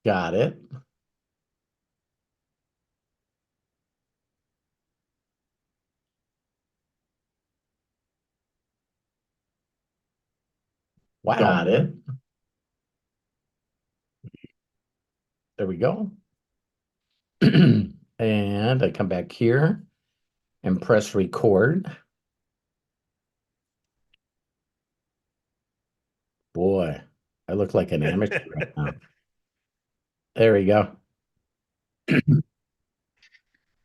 Got it. Wow. Got it. There we go. And I come back here and press record. Boy, I look like an amateur right now. There we go.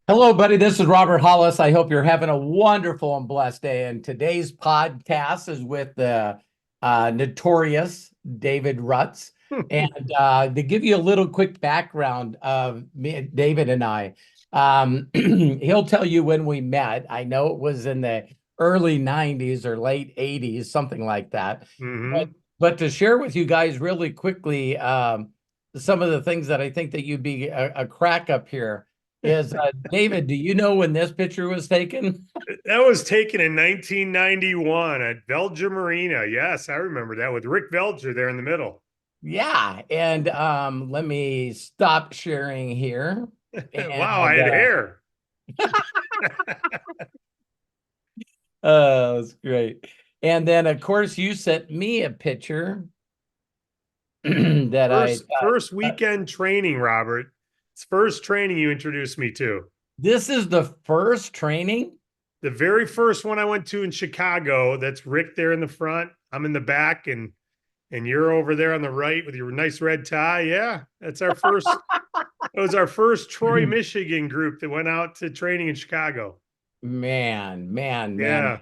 Hello, buddy. This is Robert Hollis. I hope you're having a wonderful and blessed day. And today's podcast is with the notorious David Rutz. And to give you a little quick background of me, David and I, he'll tell you when we met. I know it was in the early 90s or late 80s, something like that. But to share with you guys really quickly, some of the things that I think that you'd be a crack up here is David, do you know when this picture was taken? That was taken in 1991 at Velger Marina. Yes, I remember that with Rick Velger there in the middle. Yeah, and let me stop sharing here. Wow, I had hair. Oh, that's great. And then, of course, you sent me a picture that first weekend training, Robert. It's first training you introduced me to. This is the first training? The very first one I went to in Chicago. That's Rick there in the front. I'm in the back, and you're over there on the right with your nice red tie. Yeah, that's our first. It was our first Troy, Michigan group that went out to training in Chicago. Man.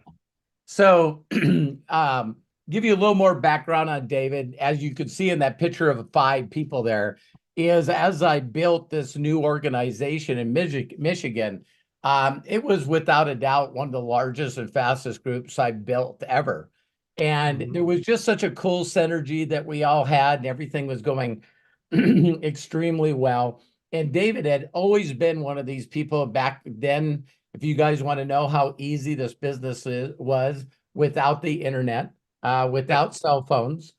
So, give you a little more background on David. As you could see in that picture of 5 people there, is as I built this new organization in Michigan, it was without a doubt one of the largest and fastest groups I've built ever. And there was just such a cool synergy that we all had, and everything was going extremely well. And David had always been one of these people back then. If you guys want to know how easy this business was without the internet, without cell phones,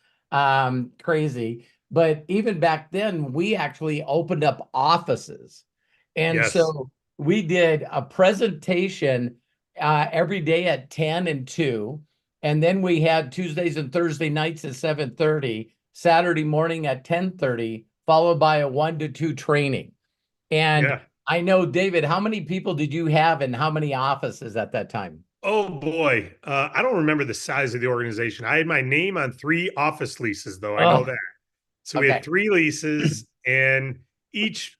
crazy. But even back then, we actually opened up offices. And so we did a presentation every day at 10 and 2. And then we had Tuesdays and Thursday nights at 7:30, Saturday morning at 10:30, followed by a 1 to 2 training. And I know, David, how many people did you have and how many offices at that time? Oh boy, I don't remember the size of the organization. I had my name on 3 office leases, though. I know that. So we had 3 leases, and each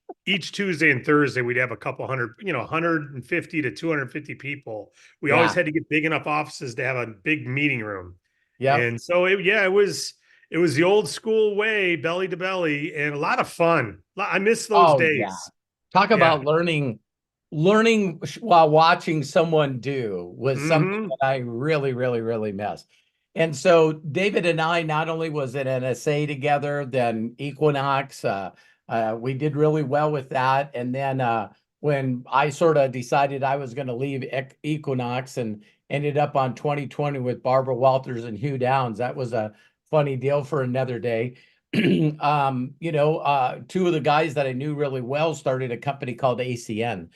Tuesday and Thursday we'd have a couple hundred, 150 to 250 people. We always had to get big enough offices to have a big meeting room. Yeah. And so it was the old school way, belly to belly, and a lot of fun. I miss those days. Yeah. Talk about learning while watching someone do was something that I really miss. And so David and I not only was at NSA together, then Equinox, we did really well with that. And then when I sort of decided I was going to leave Equinox and ended up on 2020 with Barbara Walters and Hugh Downs, that was a funny deal for another day. 2 of the guys that I knew really well started a company called ACN.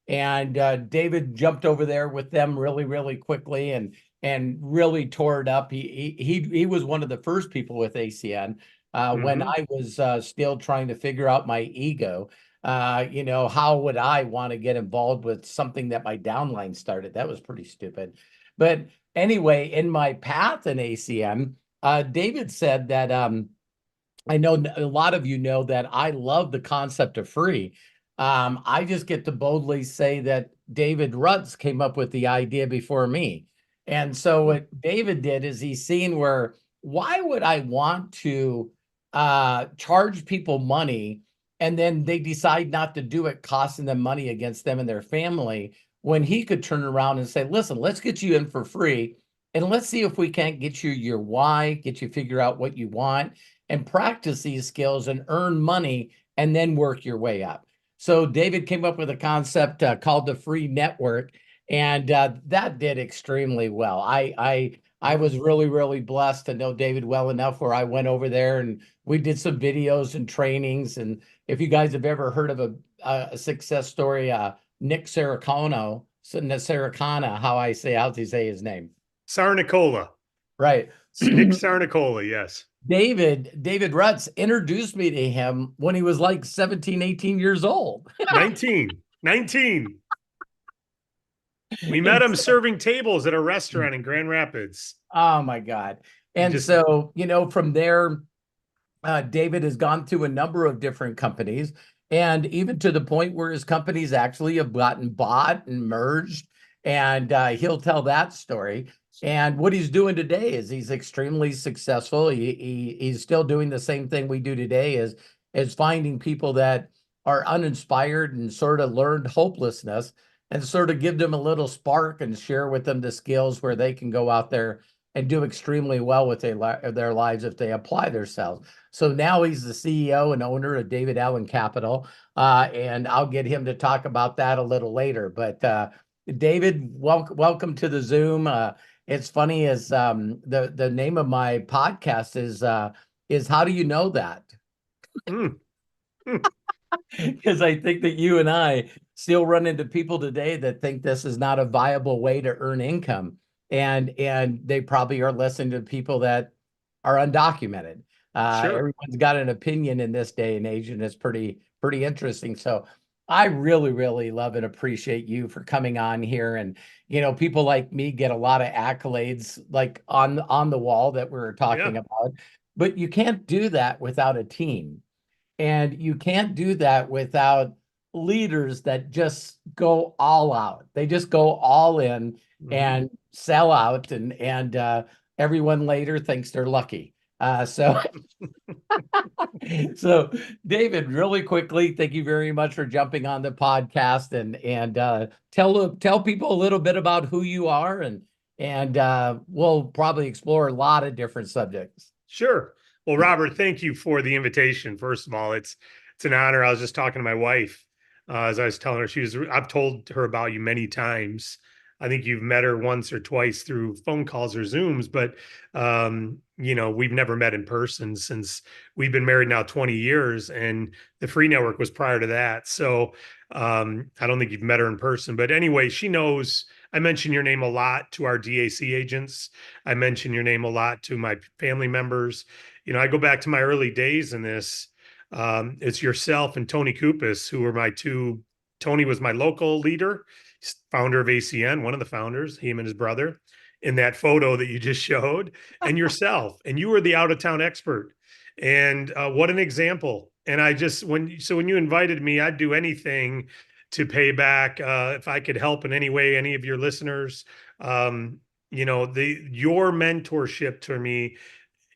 And David jumped over there with them really quickly and really tore it up. He was one of the first people with ACN when I was still trying to figure out my ego. How would I want to get involved with something that my downline started? That was pretty stupid. But anyway, in my path in ACN, David said that I know a lot of you know that I love the concept of free. I just get to boldly say that David Rutz came up with the idea before me. And so what David did is he's seen where, why would I want to charge people money and then they decide not to do it, costing them money against them and their family, when he could turn around and say, listen, let's get you in for free. And let's see if we can't get you your why, get you figure out what you want and practice these skills and earn money and then work your way up. So David came up with a concept called the free network, and that did extremely well. I was really, really blessed to know David well enough where I went over there and we did some videos and trainings. And if you guys have ever heard of a success story, Nick Saracana, how's he say his name? Sarnicola. Right. Nick Sarnicola, yes. David Rutz introduced me to him when he was like 17, 18 years old. 19. We met And him serving tables at a restaurant in Grand Rapids. oh my God. And Just so, from there, David has gone through a number of different companies, and even to the point where his companies actually have gotten bought and merged. And he'll tell that story. And what he's doing today is he's extremely successful. He's still doing the same thing we do today, is finding people that are uninspired and sort of learned hopelessness, and sort of give them a little spark and share with them the skills where they can go out there and do extremely well with their lives if they apply themselves. So now he's the CEO and owner of David Allen Capital, and I'll get him to talk about that a little later. But David, welcome to the Zoom. It's funny as the name of my podcast is How Do You Know That? mm, mm. Because I think that you and I still run into people today that think this is not a viable way to earn income. And they probably are listening to people that are undocumented. Sure. Everyone's got an opinion in this day and age, and it's pretty interesting. So I really, really love and appreciate you for coming on here. And people like me get a lot of accolades like on the wall that we were talking Yeah. about, but you can't do that without a team. And you can't do that without leaders that just go all out. They just go all in and sell out, and everyone later thinks they're lucky. So, so David, really quickly, thank you very much for jumping on the podcast, and tell people a little bit about who you are, and we'll probably explore a lot of different subjects. Sure. Well, Robert, thank you for the invitation. First of all, it's an honor. I was just talking to my wife as I was telling her I've told her about you many times. I think you've met her once or twice through phone calls or Zooms, but we've never met in person since we've been married now 20 years, and the Free Network was prior to that. So I don't think you've met her in person, but anyway, she knows. I mention your name a lot to our DAC agents. I mention your name a lot to my family members. I go back to my early days in this. It's yourself and Tony Kupas, who were my two. Tony was my local leader, founder of ACN, one of the founders, him and his brother, in that photo that you just showed, and yourself. And you were the out of town expert. And what an example. And when you invited me, I'd do anything to pay back if I could help in any way, any of your listeners. Your mentorship to me,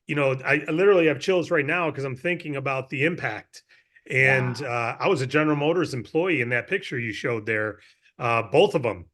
I literally have chills right now because I'm thinking about the impact. And I was a General Motors employee in that picture you showed there, both of them.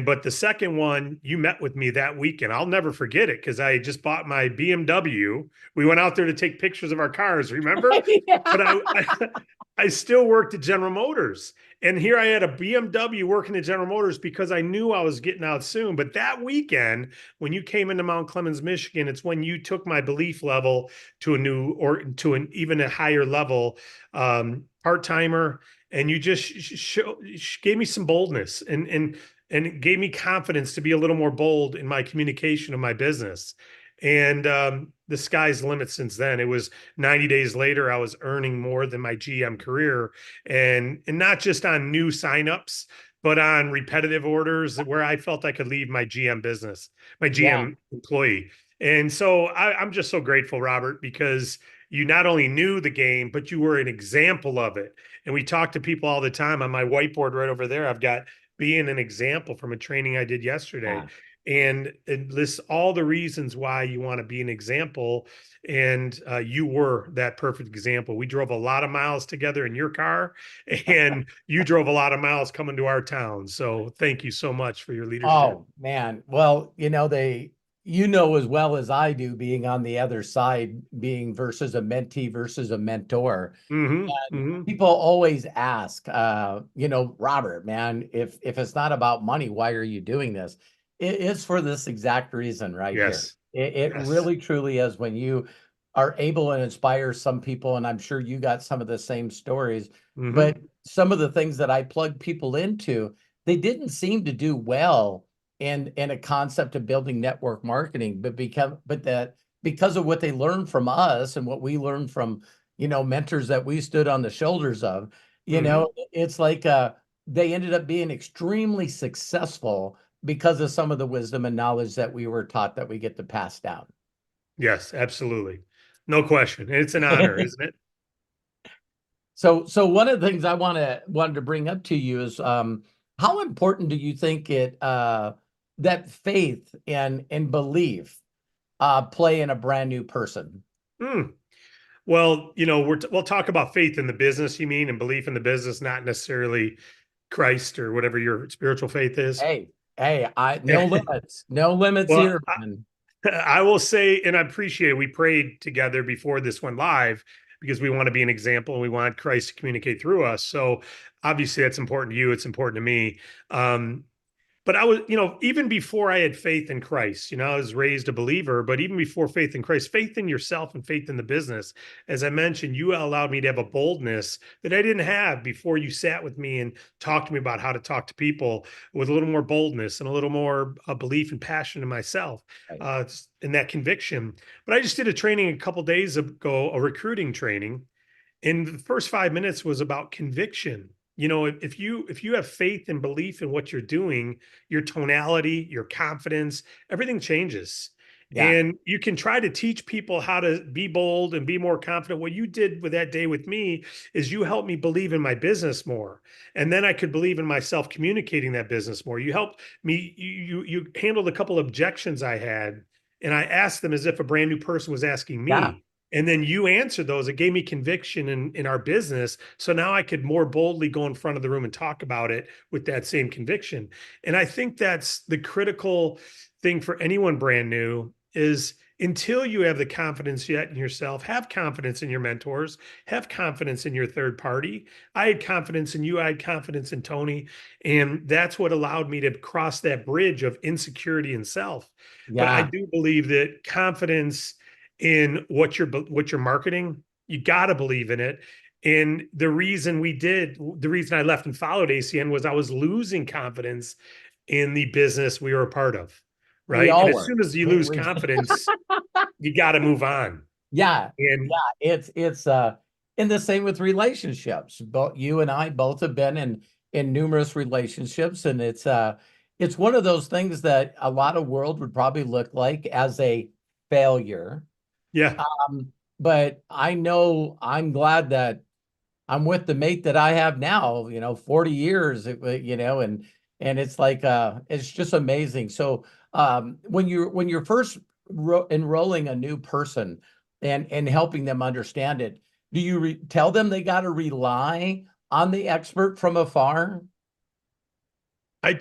But the second one, you met with me that weekend. I'll never forget it because I just bought my BMW. We went out there to take pictures of our cars, remember? Yeah. But I still worked at General Motors. And here I had a BMW working at General Motors because I knew I was getting out soon. But that weekend, when you came into Mount Clemens, Michigan, it's when you took my belief level to an even a higher level, part-timer. And you just gave me some boldness and it gave me confidence to be a little more bold in my communication of my business. And the sky's the limit since then. It was 90 days later, I was earning more than my GM career, and not just on new signups, but on repetitive orders where I felt I could leave my GM business, my GM employee. And so I'm just so grateful, Robert, because you not only knew the game, but you were an example of it. And we talk to people all the time. On my whiteboard right over there, I've got being an example from a training I did yesterday. And it lists all the reasons why you want to be an example. And you were that perfect example. We drove a lot of miles together in your car, and you drove a lot of miles coming to our town. So thank you so much for your leadership. Oh man. Well, as well as I do, being on the other side, being versus a mentee versus a mentor. People always ask, Robert, man, if it's not about money, why are you doing this? it is for this exact reason right here. Yes. It Yes. really truly is when you are able to inspire some people, and I'm sure you got some of the same stories, but Hmm. some of the things that I plug people into, they didn't seem to do well in a concept of building network marketing, but that because of what they learned from us and what we learned from, mentors that we stood on the shoulders of, Hmm. it's like they ended up being extremely successful because of some of the wisdom and knowledge that we were taught that we get to pass down. Yes, absolutely. No question. And it's an honor, isn't it? So one of the things I wanted to bring up to you is how important do you think that faith and belief play in a brand new person? Mm. Well, we'll talk about faith in the business, you mean, and belief in the business, not necessarily Christ or whatever your spiritual faith is. Hey, I no limits Well, here, man. I will say, and I appreciate it, we prayed together before this went live because we want to be an example and we want Christ to communicate through us. So obviously that's important to you. It's important to me. But I was, even before I had faith in Christ, I was raised a believer, but even before faith in Christ, faith in yourself and faith in the business, as I mentioned, you allowed me to have a boldness that I didn't have before you sat with me and talked to me about how to talk to people with a little more boldness and a little more belief and passion in myself, Right. and that conviction. But I just did a training a couple days ago, a recruiting training, and the first 5 minutes was about conviction. If you have faith and belief in what you're doing, your tonality, your confidence, everything changes. Yeah, And you can try to teach people how to be bold and be more confident. What you did with that day with me is you helped me believe in my business more. And then I could believe in myself communicating that business more. You helped me, you handled a couple objections I had, and I asked them as if a brand new person was asking yeah, me. And then you answered those. It gave me conviction in our business. So now I could more boldly go in front of the room and talk about it with that same conviction. And I think that's the critical thing for anyone brand new is until you have the confidence yet in yourself, have confidence in your mentors, have confidence in your third party. I had confidence in you. I had confidence in Tony. And that's what allowed me to cross that bridge of insecurity and self. But I yeah, do believe that confidence in what you're marketing, you got to believe in it. And the reason I left and followed ACN was I was losing confidence in the business we were a part of, we right? And all as were. soon as you We, lose we confidence, you got to move on. Yeah, And yeah, it's and the same with relationships. Both you and I both have been in numerous relationships, and it's one of those things that a lot of world would probably look like as a failure. yeah, But I know I'm glad that I'm with the mate that I have now, 40 years, and it's like it's just amazing. So when you're first enrolling a new person and helping them understand it, do you tell them they got to rely on the expert from afar?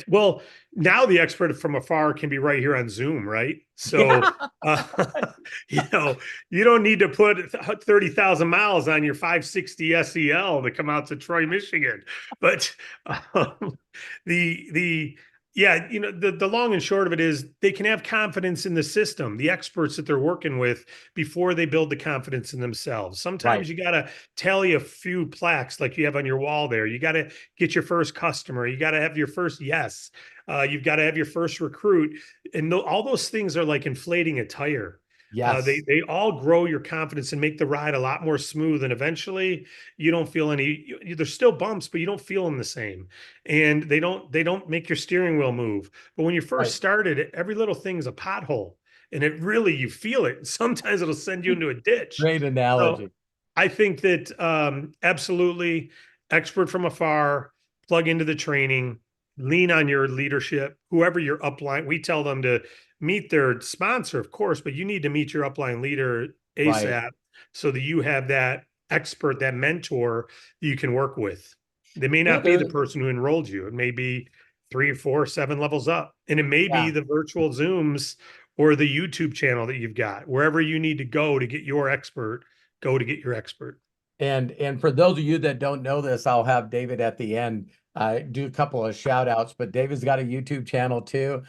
well, now the expert from afar can be right here on Zoom, right? Yeah, So, uh, you know, you don't need to put 30,000 miles on your 560 SEL to come out to Troy, Michigan. But um, the yeah, the long and short of it is they can have confidence in the system, the experts that they're working with before they build the confidence in themselves. right. Sometimes you got to tally a few plaques like you have on your wall there. You got to get your first customer. You got to have your first yes. You've got to have your first recruit, and all those things are like inflating a tire. They Yes, they all grow your confidence and make the ride a lot more smooth. And eventually, you don't feel any. There's still bumps, but you don't feel them the same. And they don't make your steering wheel move. But when you first right. started, every little thing is a pothole, and it really you feel it. Sometimes it'll send you into a ditch. Great So analogy. I think that absolutely expert from afar, plug into the training, lean on your leadership, whoever your upline. We tell them to meet their sponsor, of course, but you need to meet your upline leader Right. ASAP so that you have that expert, that mentor you can work with. They may Yeah, not be the person who enrolled you. It may be 3, 4, 7 levels up. And it may be yeah. the virtual Zooms or the YouTube channel that you've got. Wherever you need to go to get your expert, go to get your expert. And for those of you that don't know this, I'll have David at the end do a couple of shout outs. But David's got a YouTube channel too.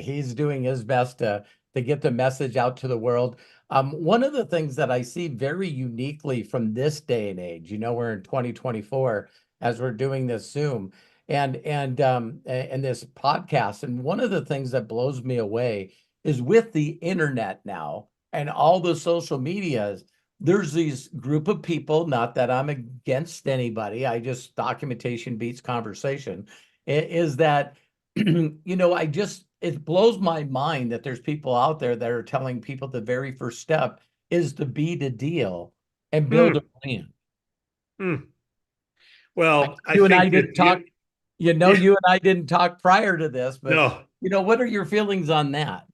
He's doing his best to get the message out to the world. One of the things that I see very uniquely from this day and age, we're in 2024 as we're doing this Zoom and this podcast, and one of the things that blows me away is with the internet now and all the social medias. There's these group of people, not that I'm against anybody, I just documentation beats conversation, is that it blows my mind that there's people out there that are telling people the very first step is to beat a deal and build a Mm, brand. mm. Well, I You and I think that didn't talk, yeah, you and I didn't talk prior to this, but no, what are your feelings on that?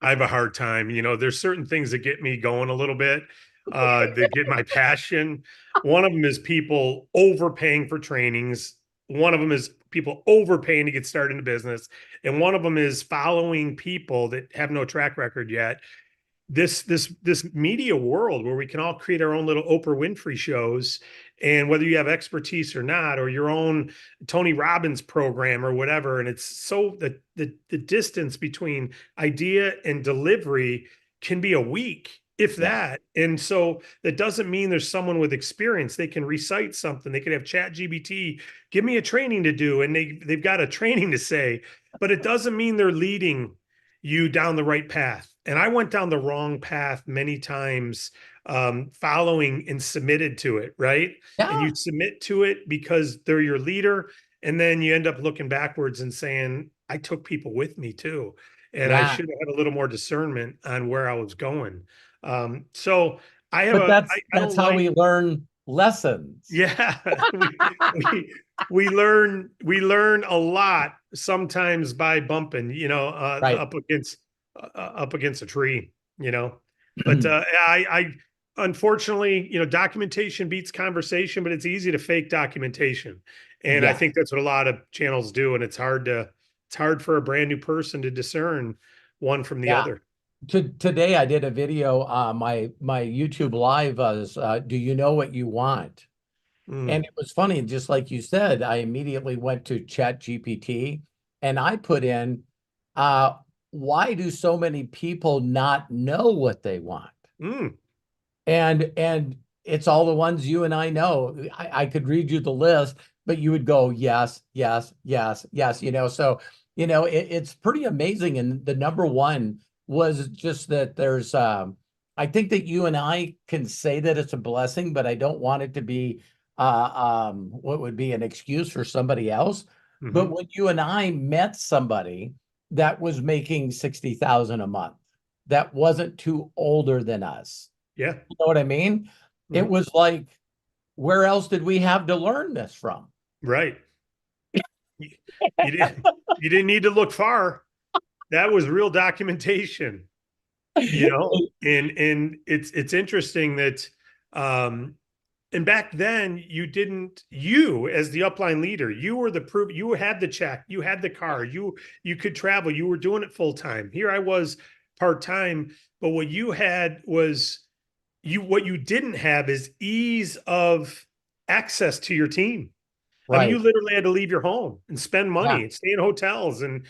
I have a hard time. There's certain things that get me going a little bit, that get my passion. One of them is people overpaying for trainings. One of them is people overpaying to get started in a business. And one of them is following people that have no track record yet. This media world where we can all create our own little Oprah Winfrey shows, and whether you have expertise or not, or your own Tony Robbins program or whatever, and it's so the distance between idea and delivery can be a week, if Yeah. that. And so that doesn't mean there's someone with experience. They can recite something. They could have Chat GBT give me a training to do, and they've got a training to say, but it doesn't mean they're leading you down the right path. And I went down the wrong path many times, following and submitted to it, right? And Yeah. you submit to it because they're your leader. And then you end up looking backwards and saying, I took people with me too. And I Yeah. should have had a little more discernment on where I was going. So But I that's don't how like, we learn lessons. yeah, we learn a lot sometimes by bumping, Right. up against a tree, you know. But I unfortunately, documentation beats conversation, but it's easy to fake documentation, and I Yes. think that's what a lot of channels do, and it's hard for a brand new person to discern one from the Yeah. other. Today I did a video. My YouTube live was, do you know what you want? And Mm, it was funny, just like you said, I immediately went to Chat GPT and I put in, uh, why do so many people not know what they want? mm, And it's all the ones you and I know. I could read you the list, but you would go, yes, yes, yes, yes, So, it's pretty amazing. And the number one was just that I think that you and I can say that it's a blessing, but I don't want it to be what would be an excuse for somebody else. But hmm. when you and I met somebody that was making 60,000 a month, that wasn't too older than us, Yeah. you know what I mean? It Mhm. was like, where else did we have to learn this from? Right. You, you didn't you didn't need to look far. That was real documentation, and it's interesting that um and back then you as the upline leader, you were the proof. You had the check, you had the car, you could travel, you were doing it full time. Here I was part-time, but what you had was what you didn't have is ease of access to your team. I mean, you Right. literally had to leave your home and spend Yeah. money and stay in hotels and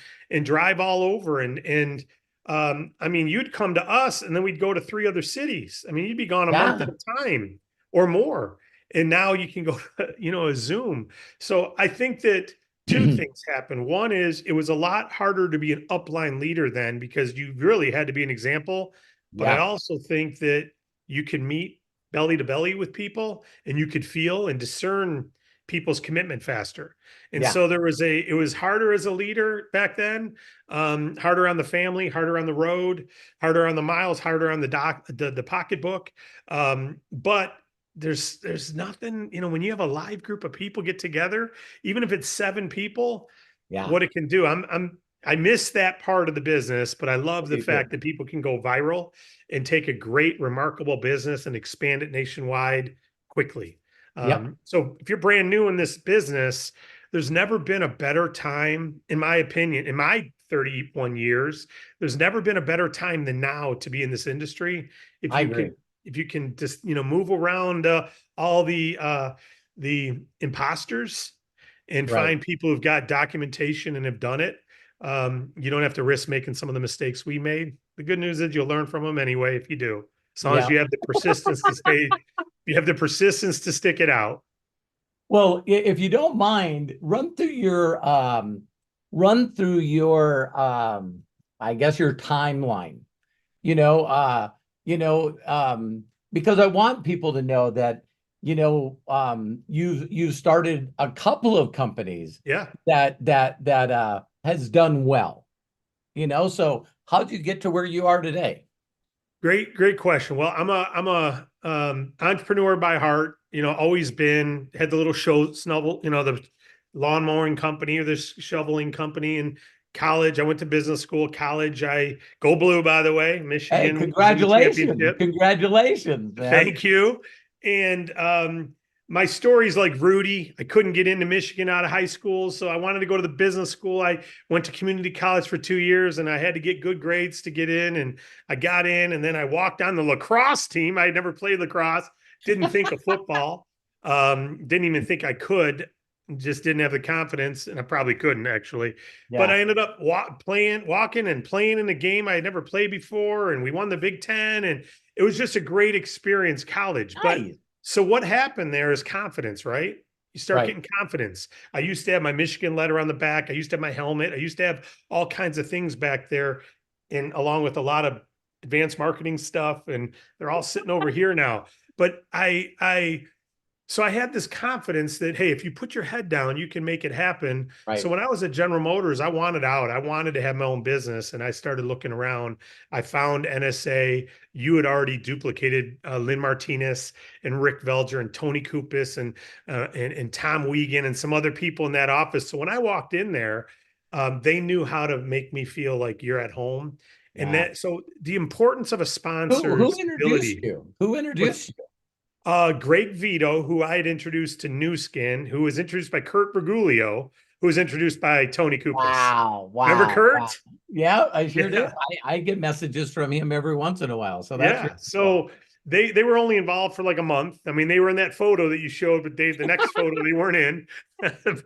drive all over. And I mean, you'd come to us and then we'd go to 3 other cities. I mean, you'd be gone a month at Yeah. a time or more. And now you can go to, a Zoom. So I think that two things happen. One is it was a lot harder to be an upline leader then because you really had to be an example. But I Yeah. also think that you can meet belly to belly with people and you could feel and discern people's commitment faster. And Yeah. so it was harder as a leader back then, harder on the family, harder on the road, harder on the miles, harder on the pocketbook. But there's nothing, when you have a live group of people get together, even if it's 7 people, Yeah. what it can do. I miss that part of the business, but I love the You do. fact that people can go viral and take a great, remarkable business and expand it nationwide quickly. Yep. So if you're brand new in this business, there's never been a better time, in my opinion, in my 31 years, there's never been a better time than now to be in this industry. If I you agree. can, if you can just, move around all the imposters and Right. find people who've got documentation and have done it. You don't have to risk making some of the mistakes we made. The good news is you'll learn from them anyway if you do, as long as Yeah. you have the persistence to stay. You have the persistence to stick it out. Well, if you don't mind, run through your I guess your timeline. You know, you know, because I want people to know that, you started a couple of companies Yeah. that has done well, so how'd you get to where you are today? Great question. Well, I'm a entrepreneur by heart. Always been, had the little show snubble, the lawn mowing company or this shoveling company. In college, I went to business school. College, I go blue, by the way. Hey, Michigan was in the congratulations. championship. Congratulations, man. Thank you. And my story's like Rudy. I couldn't get into Michigan out of high school, so I wanted to go to the business school. I went to community college for 2 years, and I had to get good grades to get in. And I got in, and then I walked on the lacrosse team. I had never played lacrosse, didn't think of football, didn't even think I could. Just didn't have the confidence, and I probably couldn't actually. But Yeah. I ended up walking and playing in a game I had never played before, and we won the Big Ten, and it was just a great experience, college. But Nice. so what happened there is confidence, right? You start Right. getting confidence. I used to have my Michigan letter on the back. I used to have my helmet. I used to have all kinds of things back there, and along with a lot of advanced marketing stuff, and they're all sitting over here now. But so I had this confidence that, hey, if you put your head down, you can make it happen. So Right. when I was at General Motors, I wanted out. I wanted to have my own business, and I started looking around. I found NSA. You had already duplicated Lynn Martinez and Rick Velger and Tony Kupis and Tom Wiegand and some other people in that office. So when I walked in there, they knew how to make me feel like you're at home. And Yeah. so the importance of a Who sponsor's introduced ability. you? Who What's introduced you? Greg Vito, who I had introduced to New Skin, who was introduced by Kurt Bergoglio, who was introduced by Tony Kupis. Wow. Remember Wow. Wow. Kurt? Yeah, I sure do. Yeah. I get messages from him every once in a while. So that's really Yeah. cool. So they were only involved for like a month. I mean, they were in that photo that you showed, but the next photo they weren't in.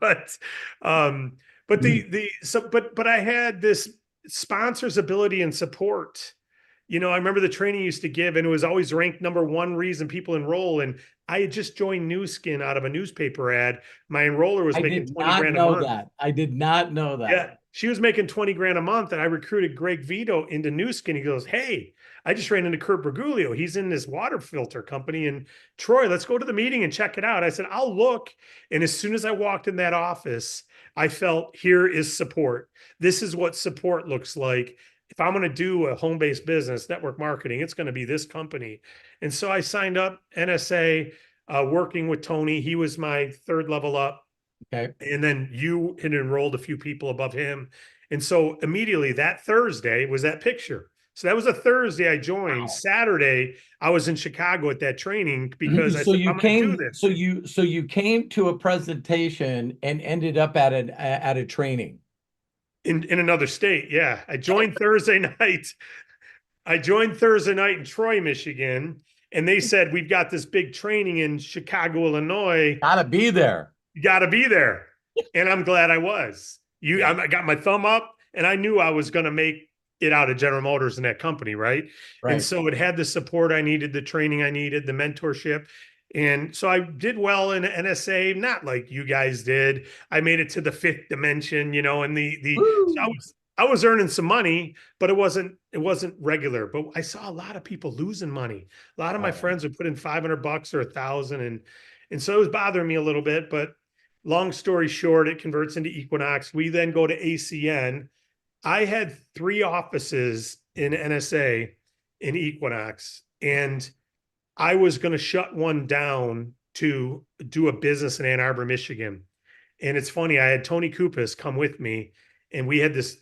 but um, but but I had this sponsor's ability and support. I remember the training used to give, and it was always ranked #1 reason people enroll. And I had just joined New Skin out of a newspaper ad. My enroller was I making did 20 not grand a know month. that. I did not know that. Yeah. She was making 20 grand a month, and I recruited Greg Vito into New Skin. He goes, hey, I just ran into Kurt Bergoglio. He's in this water filter company in Troy. Let's go to the meeting and check it out. I said, I'll look. And as soon as I walked in that office, I felt here is support. This is what support looks like. If I'm going to do a home-based business, network marketing, it's going to be this company. And so I signed up NSA, working with Tony. He was my third level up. Okay. And then you had enrolled a few people above him. And so immediately that Thursday was that picture. So that was a Thursday I joined. Wow. Saturday, I was in Chicago at that training because I So said, you I'm going to do came, this so you came to a presentation and ended up at a training. in another state. Yeah. I joined Thursday night. I joined Thursday night in Troy, Michigan. And they said, we've got this big training in Chicago, Illinois. Gotta be there. You got to be there. And I'm glad I was. Yeah. I got my thumb up, and I knew I was going to make it out of General Motors in that company, right? And Right. so it had the support I needed, the training I needed, the mentorship. And so I did well in NSA, not like you guys did. I made it to the fifth dimension, and so Woo. I was earning some money, but it wasn't regular. But I saw a lot of people losing money. A lot of my Oh, friends would put in $500 or 1,000, and so it was bothering me a little bit. But long story short, it converts into Equinox. We then go to ACN. I had 3 offices in NSA in Equinox, and I was going to shut one down to do a business in Ann Arbor, Michigan. And it's funny, I had Tony Kupis come with me, and we had this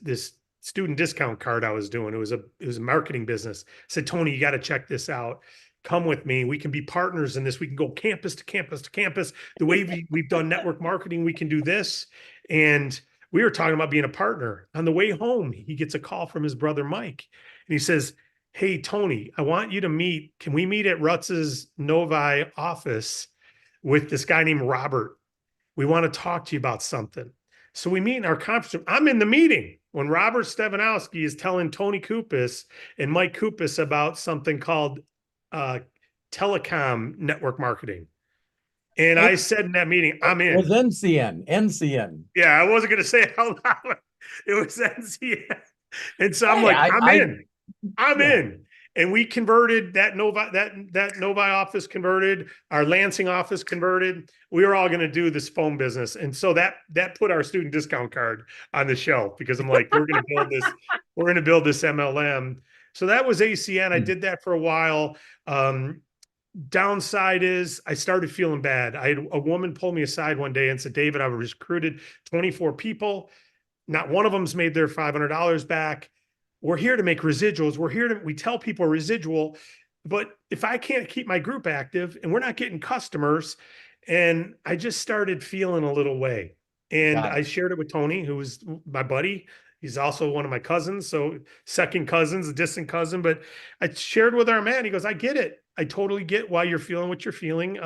student discount card I was doing. It was a marketing business. I said, Tony, you got to check this out. Come with me. We can be partners in this. We can go campus to campus to campus. The way we've done network marketing, we can do this. And we were talking about being a partner. On the way home, he gets a call from his brother Mike, and he says, hey, Tony, I want you to meet. Can we meet at Rutz's Novi office with this guy named Robert? We want to talk to you about something. So we meet in our conference room. I'm in the meeting when Robert Stevanowski is telling Tony Kupis and Mike Kupis about something called uh, telecom network marketing. And It I said in that meeting, I'm was in. NCN. Yeah, I wasn't going to say it out loud. It was NCN. And so I'm Hey, like, I'm in. I'm yeah, in. And we converted that Novi office converted, our Lansing office converted. We were all going to do this phone business. And so that put our student discount card on the shelf because I'm like, we're going to build this MLM. So that was ACN. I did that for a while. Downside is I started feeling bad. I had a woman pull me aside one day and said, David, I've recruited 24 people. Not one of them's made their $500 back. We're here to make residuals. We tell people residual, but if I can't keep my group active and we're not getting customers, and I just started feeling a little way. And got I it. shared it with Tony, who was my buddy. He's also one of my cousins. So second cousins, a distant cousin, but I shared with our man. He goes, I get it. I totally get why you're feeling what you're feeling.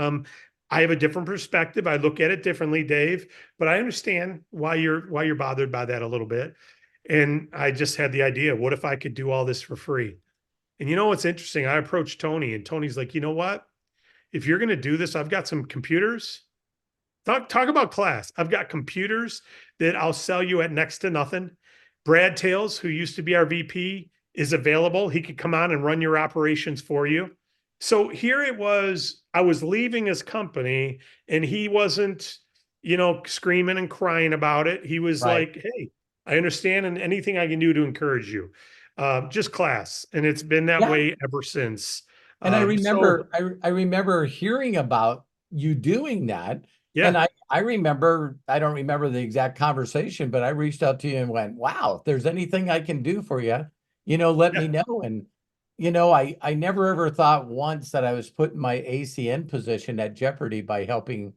I have a different perspective. I look at it differently, Dave, but I understand why you're bothered by that a little bit. And I just had the idea, what if I could do all this for free? And you know what's interesting? I approached Tony and Tony's like, you know what? If you're going to do this, I've got some computers. Talk about class. I've got computers that I'll sell you at next to nothing. Brad Tails, who used to be our VP, is available. He could come on and run your operations for you. So here it was, I was leaving his company and he wasn't, screaming and crying about it. He was Right. like, hey, I understand and anything I can do to encourage you. Just class. And it's been that Yeah. way ever since. And I So remember I remember hearing about you doing that. And yeah, I remember, I don't remember the exact conversation, but I reached out to you and went, wow, if there's anything I can do for you, let me yeah, know. And I never ever thought once that I was putting my ACN position at jeopardy by helping,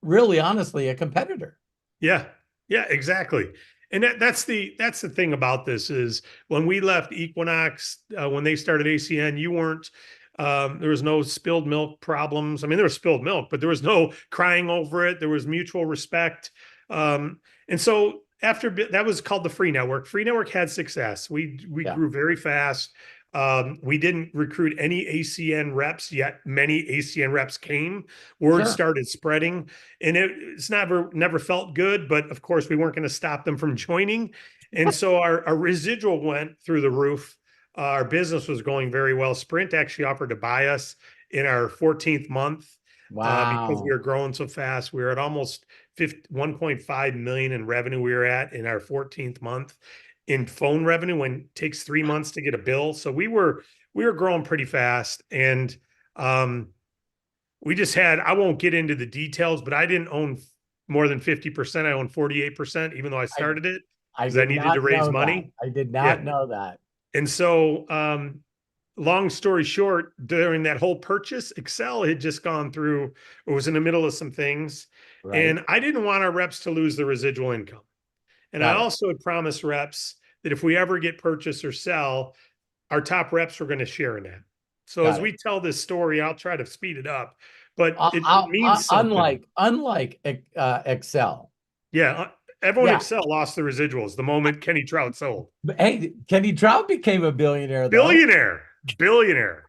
really honestly, a competitor. yeah, yeah, exactly. And that's the thing about this is when we left Equinox, when they started ACN, you weren't. There was no spilled milk problems. I mean, there was spilled milk, but there was no crying over it. There was mutual respect. And so after that was called the Free Network. Free Network had success. We Yeah, grew very fast. We didn't recruit any ACN reps yet. Many ACN reps came. Word sure. started spreading, and it's never felt good. But of course, we weren't going to stop them from joining. And so our residual went through the roof. Our business was going very well. Sprint actually offered to buy us in our 14th month because we Wow. were growing so fast. We were at almost 1.5 million in revenue. We were at in our 14th month in phone revenue when it takes 3 months to get a bill. So we were growing pretty fast. And we just had, I won't get into the details, but I didn't own more than 50%. I owned 48%, even though I I started it I because I did needed to not raise know that. money. I did Yeah. not know that. And so, long story short, during that whole purchase, Excel had just gone through, it was in the middle of some things. Right. And I didn't want our reps to lose the residual income. And I Got it. also had promised reps that if we ever get purchase or sell, our top reps were going to share in that. So as Got it. we tell this story, I'll try to speed it up, but it means something. Unlike Excel. Yeah. Everyone Yeah. Excel lost the residuals the moment Kenny Trout sold. But hey, Kenny Trout became a billionaire though. Billionaire.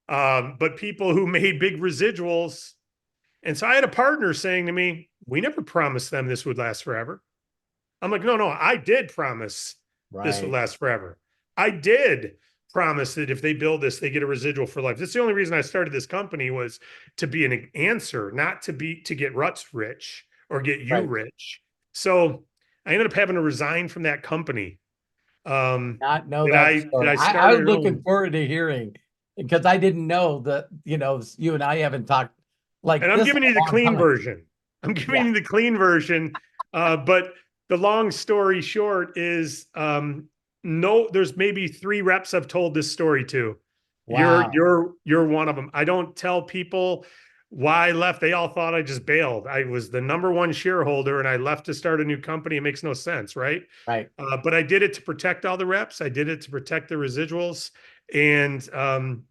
But people who made big residuals. And so I had a partner saying to me, we never promised them this would last forever. I'm like, no, I did promise this would Right. last forever. I did promise that if they build this, they get a residual for life. That's the only reason I started this company was to be an answer, not to get Rutz rich or get you Right. rich. So I ended up having to resign from that company. Not know That that I that story. I I was started looking on, forward to hearing because I didn't know that, you and I haven't talked and like I'm this in giving you the a long clean time. version. I'm giving Yeah. you the clean version. But the long story short is no, there's maybe 3 reps I've told this story to. You're Wow. you're you're one of them. I don't tell people why I left. They all thought I just bailed. I was the number one shareholder and I left to start a new company. It makes no sense, right? Right. But I did it to protect all the reps. I did it to protect the residuals. And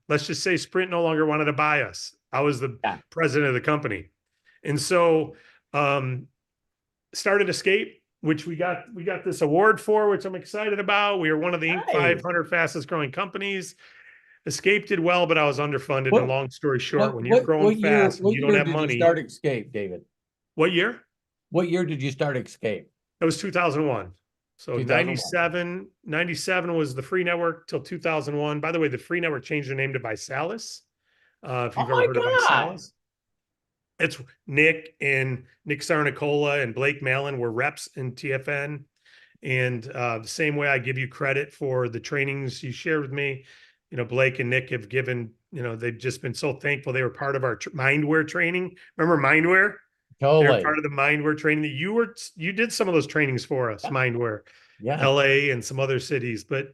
let's just say Sprint no longer wanted to buy us. I was the Yeah. president of the company. And so started Escape. which we got this award for, which I'm excited about. We are one of the Inc. Nice. 500 fastest growing companies. Escape did well, but I was underfunded. And What long story short, what when you're what growing what year fast and what you don't year have did you money, start Escape, David? what year? What year did you start Escape? That was 2001. So 2001. 97 was the free network till 2001. By the way, the free network changed their name to Visalis. If Oh you've ever my heard of God. Visalis, it's Nick Sarnicola and Blake Malin were reps in TFN. And the same way I give you credit for the trainings you shared with me, Blake and Nick have given, they've just been so thankful. They were part of our Mindware training. Remember Mindware? They're Totally. part of the Mindware training that you did some of those trainings for us, Yeah. Mindware, Yeah. LA and some other cities. But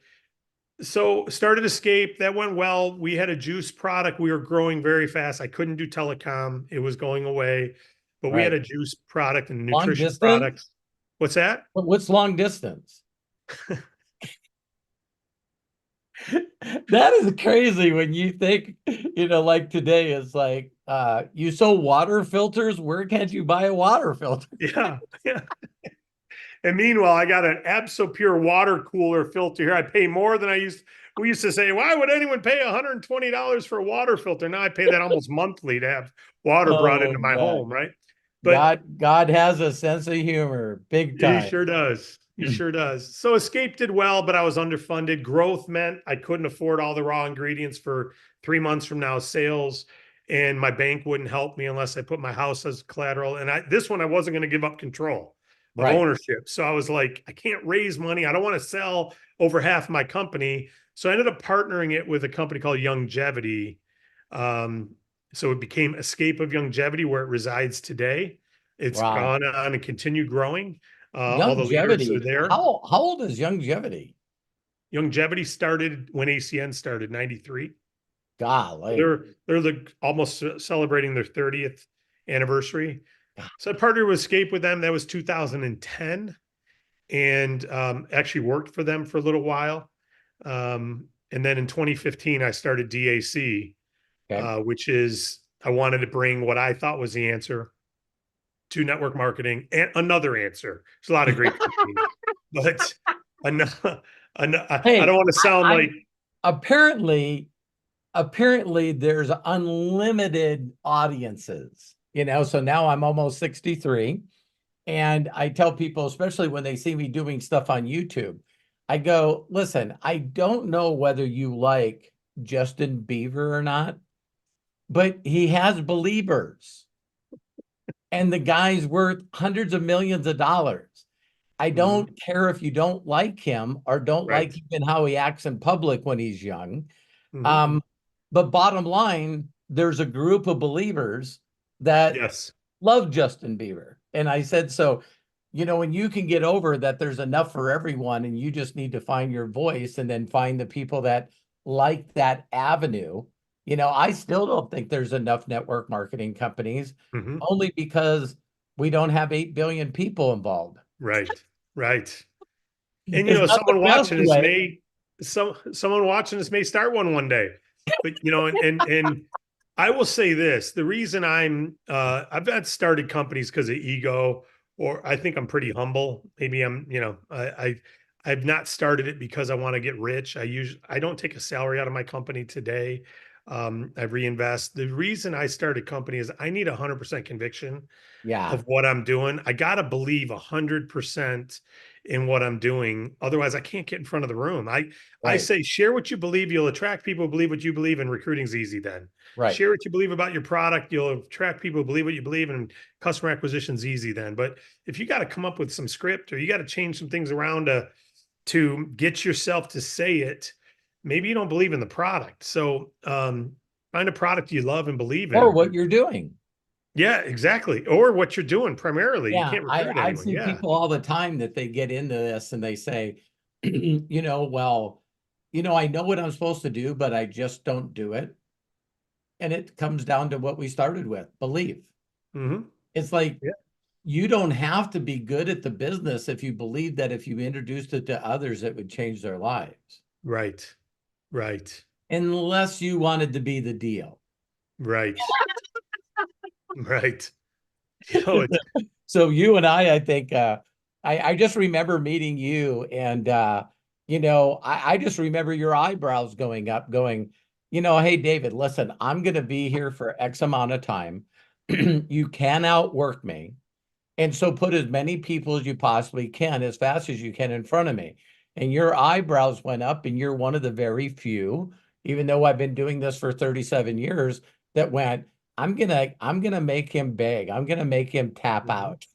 so started Escape, that went well. We had a juice product. We were growing very fast. I couldn't do telecom. It was going away, but we had Right. a juice product and a Long nutrition product. distance? What's that? What's long distance? That is crazy when you think, like today is like, you sell water filters. Where can't you buy a water filter? Yeah. Yeah. And meanwhile, I got an Absopure water cooler filter here. I pay more than we used to say, why would anyone pay $120 for a water filter? Now I pay that almost monthly to have water brought Oh into my man. home, right? But God has a sense of humor, big he time. sure does. He sure does. So Escape did well, but I was underfunded. Growth meant I couldn't afford all the raw ingredients for 3 months from now sales. And my bank wouldn't help me unless I put my house as collateral. And this one, I wasn't going to give up control of Right. ownership. So I was like, I can't raise money. I don't want to sell over half my company. So I ended up partnering it with a company called Longevity. So it became Escape of Longevity, where it resides today. It's Wow. gone on and continued growing. All the leaders are Longevity. there. How old is longevity? Longevity started when ACN started, 93. Golly. They're almost celebrating their 30th anniversary. So I partnered with Escape with them. That was 2010, and actually worked for them for a little while. And then in 2015, I started DAC, Okay. which is I wanted to bring what I thought was the answer to network marketing, and another answer. There's a lot of great companies, but another, I Hey, don't want to sound like apparently there's unlimited audiences, so now I'm almost 63. And I tell people, especially when they see me doing stuff on YouTube, I go, listen, I don't know whether you like Justin Bieber or not, but he has believers and the guy's worth hundreds of millions of dollars. I don't care if you don't like him or don't right. like even how he acts in public when he's young. Mm-hmm. But bottom line, there's a group of believers that Yes. love Justin Bieber. And I said, so, when you can get over that there's enough for everyone and you just need to find your voice and then find the people that like that avenue. I still don't think there's enough network marketing companies, Mm-hmm. only because we don't have 8 billion people involved. Right. Right. And It's not the best way. someone watching this may start one day. But and I will say this, the reason I've not started companies because of ego, or I think I'm pretty humble. Maybe I've not started it because I want to get rich. I don't take a salary out of my company today. I reinvest. The reason I started company is I need 100% conviction Yeah, of what I'm doing. I got to believe 100% in what I'm doing. Otherwise, I can't get in front of the room. I right, say, share what you believe. You'll attract people who believe what you believe, and recruiting's easy then. right. Share what you believe about your product. You'll attract people who believe what you believe, and customer acquisition's easy then. But if you got to come up with some script, or you got to change some things around to get yourself to say it, maybe you don't believe in the product. So find a product you love and believe Or in. what you're doing. Yeah, exactly. Or what you're doing primarily. You Yeah, can't I, recruit I anyone. see Yeah. people all the time that they get into this and they say, well, I know what I'm supposed to do, but I just don't do it. And it comes down to what we started with, belief. Hmm. It's like Yeah. you don't have to be good at the business if you believe that if you introduced it to others, it would change their lives, Right. Right. unless you wanted to be the deal. Right. Right. You know, it's So you and I think I just remember meeting you and I just remember your eyebrows going up, going, hey, David, listen, I'm going to be here for X amount of time. You can outwork me. And so put as many people as you possibly can, as fast as you can in front of me. And your eyebrows went up, and you're one of the very few, even though I've been doing this for 37 years, that went, I'm gonna make him beg. I'm gonna make him tap Mhm. out.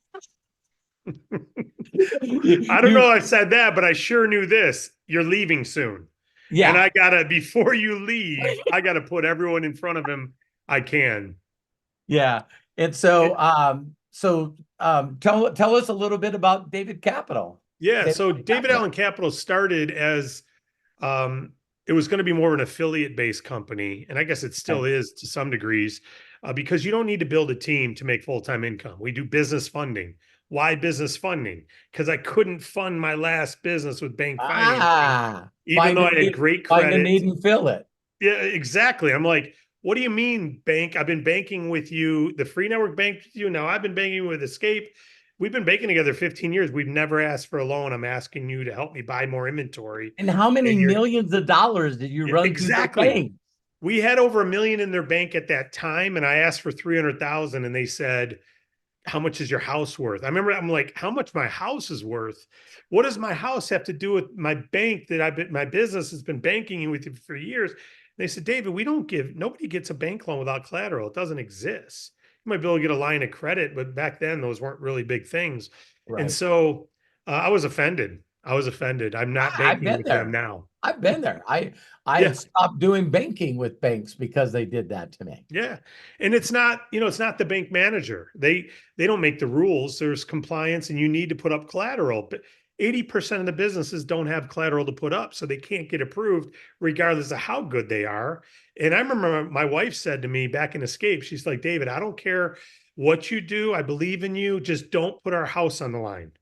I don't know You, if I said that, but I sure knew this. You're leaving soon. And yeah, I gotta, before you leave, I gotta put everyone in front of him I can. yeah. And It, tell us a little bit about David Capital. yeah. David So David Capital. Allen Capital started as um, it was going to be more of an affiliate based company. And I guess it Okay. still is to some degrees because you don't need to build a team to make full time income. We do business funding. Why business funding? Because I couldn't fund my last business with bank financing, even though I had great Find a credit. need and fill it. Yeah, exactly. I'm like, what do you mean, bank? I've been banking with you. The free network banked with you. Now I've been banking with Escape. We've been banking together 15 years. We've never asked for a loan. I'm asking you to help me buy more inventory. And how many And you're millions of dollars did you run through their exactly. bank? We had over 1 million in their bank at that time. And I asked for 300,000 and they said, how much is your house worth? I remember I'm like, how much my house is worth? What does my house have to do with my bank that I've been, my business has been banking with you for years? And they said, David, we don't give, nobody gets a bank loan without collateral. It doesn't exist. You might be able to get a line of credit, but back then those weren't really big things. And Right. so I was offended. I was offended. I'm not I've banking been with them there. now. I've been there. I Yeah. had stopped doing banking with banks because they did that to me. Yeah. And it's not, it's not the bank manager. They don't make the rules. There's compliance and you need to put up collateral. But 80% of the businesses don't have collateral to put up, so they can't get approved regardless of how good they are. And I remember my wife said to me back in Escape, she's like, David, I don't care what you do. I believe in you. Just don't put our house on the line.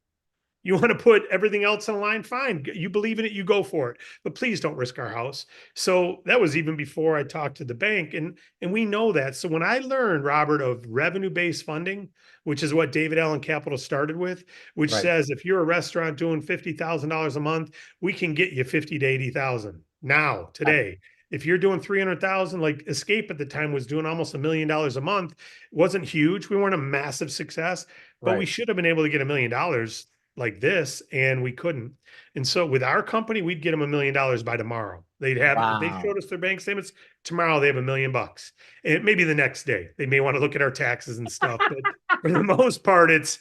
You want to put everything else on the line? Fine. You believe in it, you go for it. But please don't risk our house. So that was even before I talked to the bank. And we know that. So when I learned, Robert, of revenue-based funding, which is what David Allen Capital started with, which Right. says if you're a restaurant doing $50,000 a month, we can get you 50 to 80,000 now, Right. today. If you're doing 300,000, like Escape at the time was doing almost $1 million a month, it wasn't huge. We weren't a massive success, but we Right. should have been able to get $1 million like this, and we couldn't. And so with our company, we'd get them $1 million by tomorrow. They'd have, if they showed Wow. us their bank statements tomorrow, they have $1 million. And maybe the next day they may want to look at our taxes and stuff. But for the most part, it's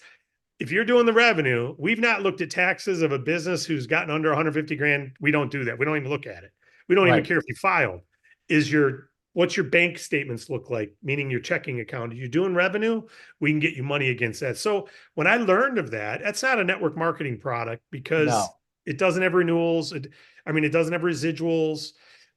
if you're doing the revenue, we've not looked at taxes of a business who's gotten under 150 grand. We don't do that. We don't even look at it. We don't even Right. care if you filed. Is your what's your bank statements look like? Meaning your checking account. Are you doing revenue? We can get you money against that. So when I learned of that, that's not a network marketing product because No. it doesn't have renewals. It doesn't have residuals.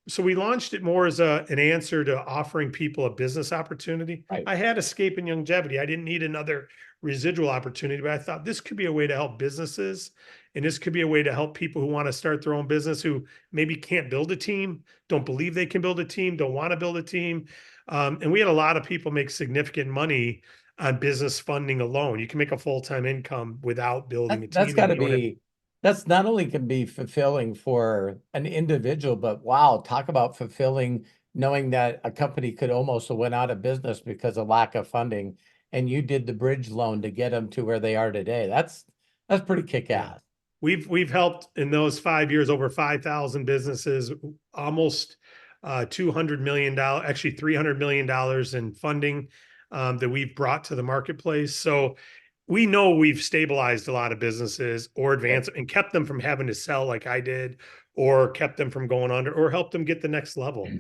So we launched it more as an answer to offering people a business opportunity. Right. I had Escape and Longevity. I didn't need another residual opportunity, but I thought this could be a way to help businesses. And this could be a way to help people who want to start their own business who maybe can't build a team, don't believe they can build a team, don't want to build a team. And we had a lot of people make significant money on business funding alone. You can make a full-time income without building a That's team got and to you don't have. be, that's not only can be fulfilling for an individual, but wow, talk about fulfilling knowing that a company could almost have went out of business because of lack of funding, and you did the bridge loan to get them to where they are today. That's pretty Yeah. kick-ass. We've helped in those 5 years over 5,000 businesses, almost $200 million, actually $300 million in funding that we've brought to the marketplace. So we know we've stabilized a lot of businesses or Right. advanced and kept them from having to sell like I did, or kept them from going under, or helped them get the next level.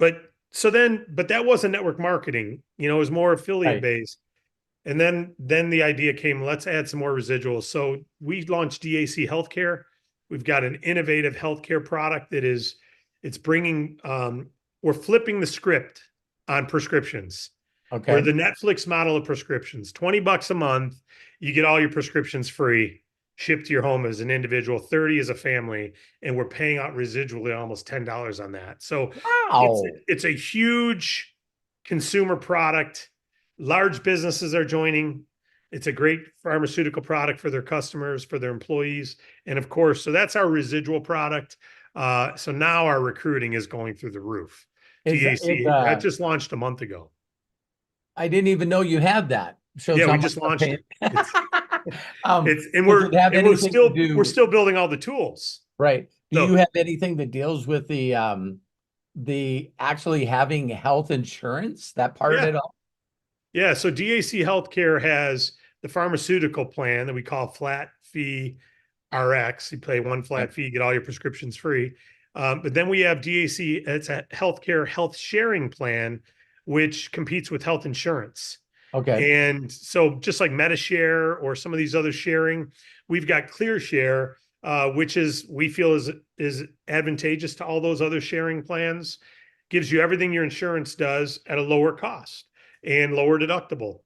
But that wasn't network marketing. It was more affiliate Right. based. And then the idea came, let's add some more residuals. So we launched DAC Healthcare. We've got an innovative healthcare product that is it's bringing we're flipping the script on prescriptions. We're Okay. the Netflix model of prescriptions. $20 a month, you get all your prescriptions free, shipped to your home as an individual, 30 as a family, and we're paying out residually almost $10 on that. So it's Wow. it's a huge consumer product. Large businesses are joining. It's a great pharmaceutical product for their customers, for their employees. And of course, so that's our residual product. So now our recruiting is going through the roof. Is DAC, that just launched a month ago. I didn't even know you had that. Shows Yeah, how we much just I'm launched paying. it. And Does it have anything to we're do, still building all the tools. right? Do you So have anything that deals with the actually having health insurance, that part yeah, at all? yeah. So DAC Healthcare has the pharmaceutical plan that we call flat fee RX. You pay one Right. flat fee, get all your prescriptions free. But then we have DAC, it's a healthcare health sharing plan, which competes with health insurance. Okay. And so just like MetaShare or some of these other sharing, we've got ClearShare, which is we feel is advantageous to all those other sharing plans, gives you everything your insurance does at a lower cost and lower deductible.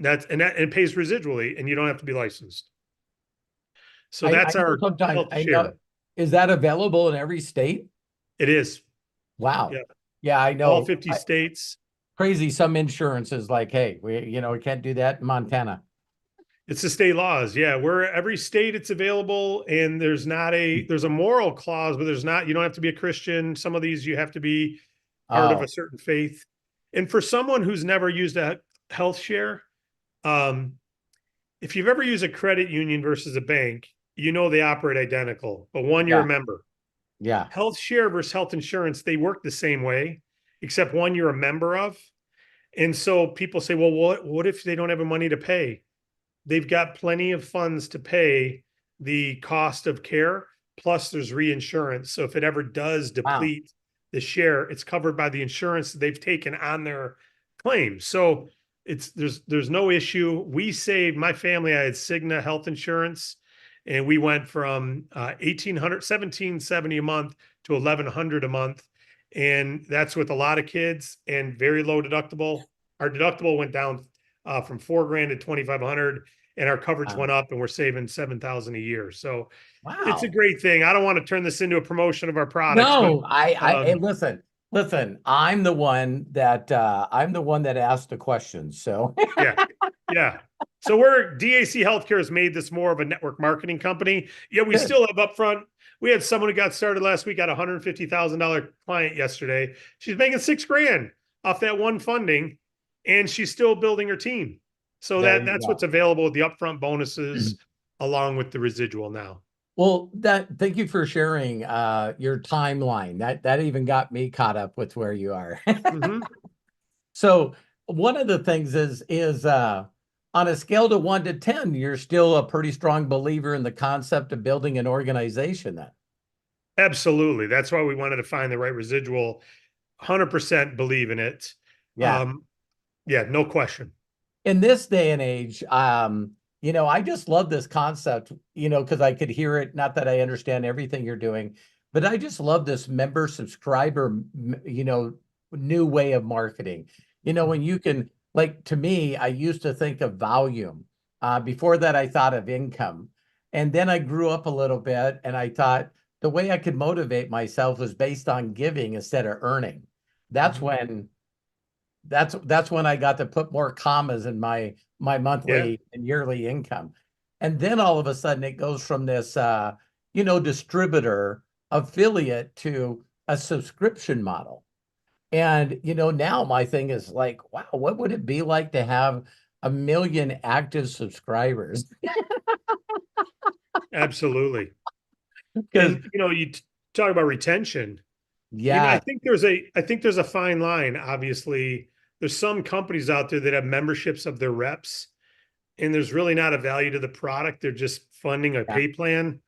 That and it pays residually, and you don't have to be licensed. So I that's know our sometimes health I know. share. Is that available in every state? It is. Wow. Yeah. Yeah, I All know. 50 states. Crazy. Some insurance is like, hey, we can't do that in Montana. It's the state laws. Yeah. Where every state it's available, and there's a moral clause, but there's not, you don't have to be a Christian. Some of these you have to be part of a Oh, certain faith. And for someone who's never used a health share, um, if you've ever used a credit union versus a bank, you know they operate identical, but one, you're a yeah, member. yeah. Health share versus health insurance, they work the same way, except one you're a member of. And so people say, well, what if they don't have the money to pay? They've got plenty of funds to pay the cost of care. Plus, there's reinsurance. So if it ever does Wow. deplete the share, it's covered by the insurance that they've taken on their claim. So there's no issue. We saved my family. I had Cigna health insurance, and we went from 1770 a month to 1100 a month, and that's with a lot of kids and very low deductible. Our deductible went down from 4 grand to 2,500, and our coverage Wow. went up, and we're saving 7,000 a year. So it's a Wow. great thing. I don't want to turn this into a promotion of our products, but No, hey, um, listen, I'm the one that asked the question. So yeah, yeah. So we're DAC Healthcare has made this more of a network marketing company. Yeah, we good. still have upfront. We had someone who got started last week, got a $150,000 client yesterday. She's making 6 grand off that one funding, and she's still building her team. So There you that's what's go. available with the upfront bonuses along with the residual now. Well, thank you for sharing your timeline. That even got me caught up with where you are. Mm-hmm. So one of the things is on a scale to 1 to 10, you're still a pretty strong believer in the concept of building an organization then. Absolutely. That's why we wanted to find the right residual. 100% believe in it. Yeah. Um, yeah, no question. In this day and age, I just love this concept, because I could hear it. Not that I understand everything you're doing, but I just love this member subscriber, new way of marketing. When you can, like, to me, I used to think of volume. Before that, I thought of income. And then I grew up a little bit and I thought the way I could motivate myself was based on giving instead of earning. That's Mhm. when that's when I got to put more commas in my Yeah, monthly and yearly income. And then all of a sudden it goes from this distributor affiliate to a subscription model. And now my thing is like, wow, what would it be like to have 1 million active subscribers? absolutely. Because And you talk about retention. I yeah, think there's a fine line. Obviously, there's some companies out there that have memberships of their reps, and there's really not a value to the product. They're just funding a yeah, pay plan,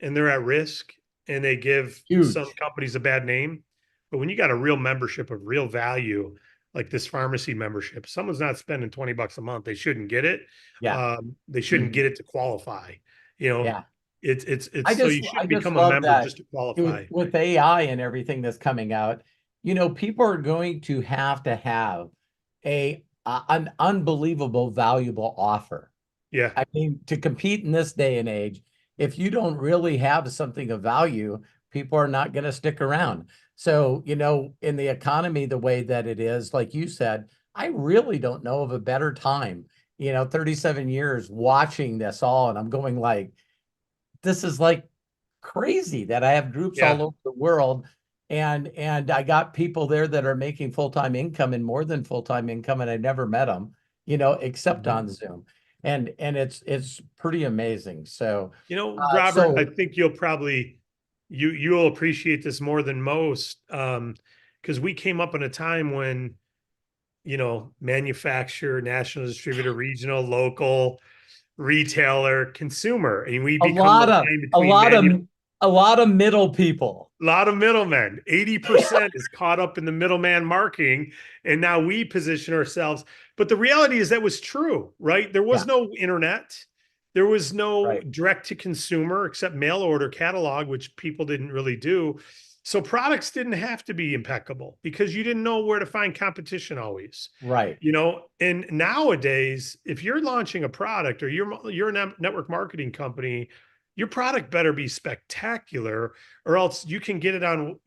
and they're at risk, and they give some huge. companies a bad name. But when you got a real membership of real value, like this pharmacy membership, someone's not spending $20 a month. They shouldn't get it. Yeah. They shouldn't get it to qualify. You know, Yeah. I it's so just you I shouldn't just become a love member that just to qualify. with AI and everything that's coming out, people are going to have an unbelievable valuable offer. Yeah, I mean, to compete in this day and age, if you don't really have something of value, people are not going to stick around. So, in the economy the way that it is, like you said, I really don't know of a better time 37 years watching this all, and I'm going like, this is like crazy that I have groups all Yeah. over the world, and I got people there that are making full-time income and more than full-time income, and I never met them, except Mhm. on Zoom. And it's pretty amazing. So Robert, I so think you'll appreciate this more than most. Because we came up in a time when, manufacturer, national distributor, regional, local, retailer, consumer, and we a become the lot of line a between lot of a lot of middle people. a lot of middlemen. 80% is caught up in the middleman marketing. And now we position ourselves. But the reality is that was true, right? There was Yeah, no internet. There was no right, direct to consumer except mail order catalog, which people didn't really do. So products didn't have to be impeccable because you didn't know where to find competition always. right, And nowadays, if you're launching a product or you're a network marketing company, your product better be spectacular, or else you can get it on,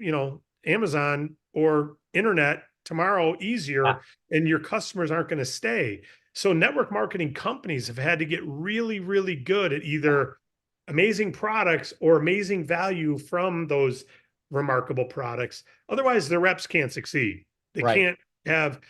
Amazon or internet tomorrow yeah, easier, and your customers aren't going to stay. So network marketing companies have had to get really, really good at yeah, either amazing products or amazing value from those remarkable products. Otherwise, their reps can't succeed. They right, can't have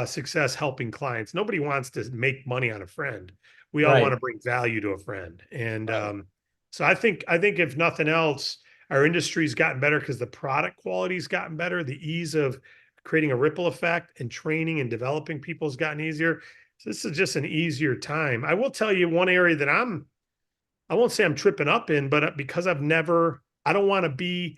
success helping clients. Nobody wants to make money on a friend. We all want right, to bring value to a friend. And right, so I think if nothing else, our industry's gotten better because the product quality's gotten better. The ease of creating a ripple effect and training and developing people has gotten easier. So this is just an easier time. I will tell you one area that I won't say I'm tripping up in, but because I don't want to be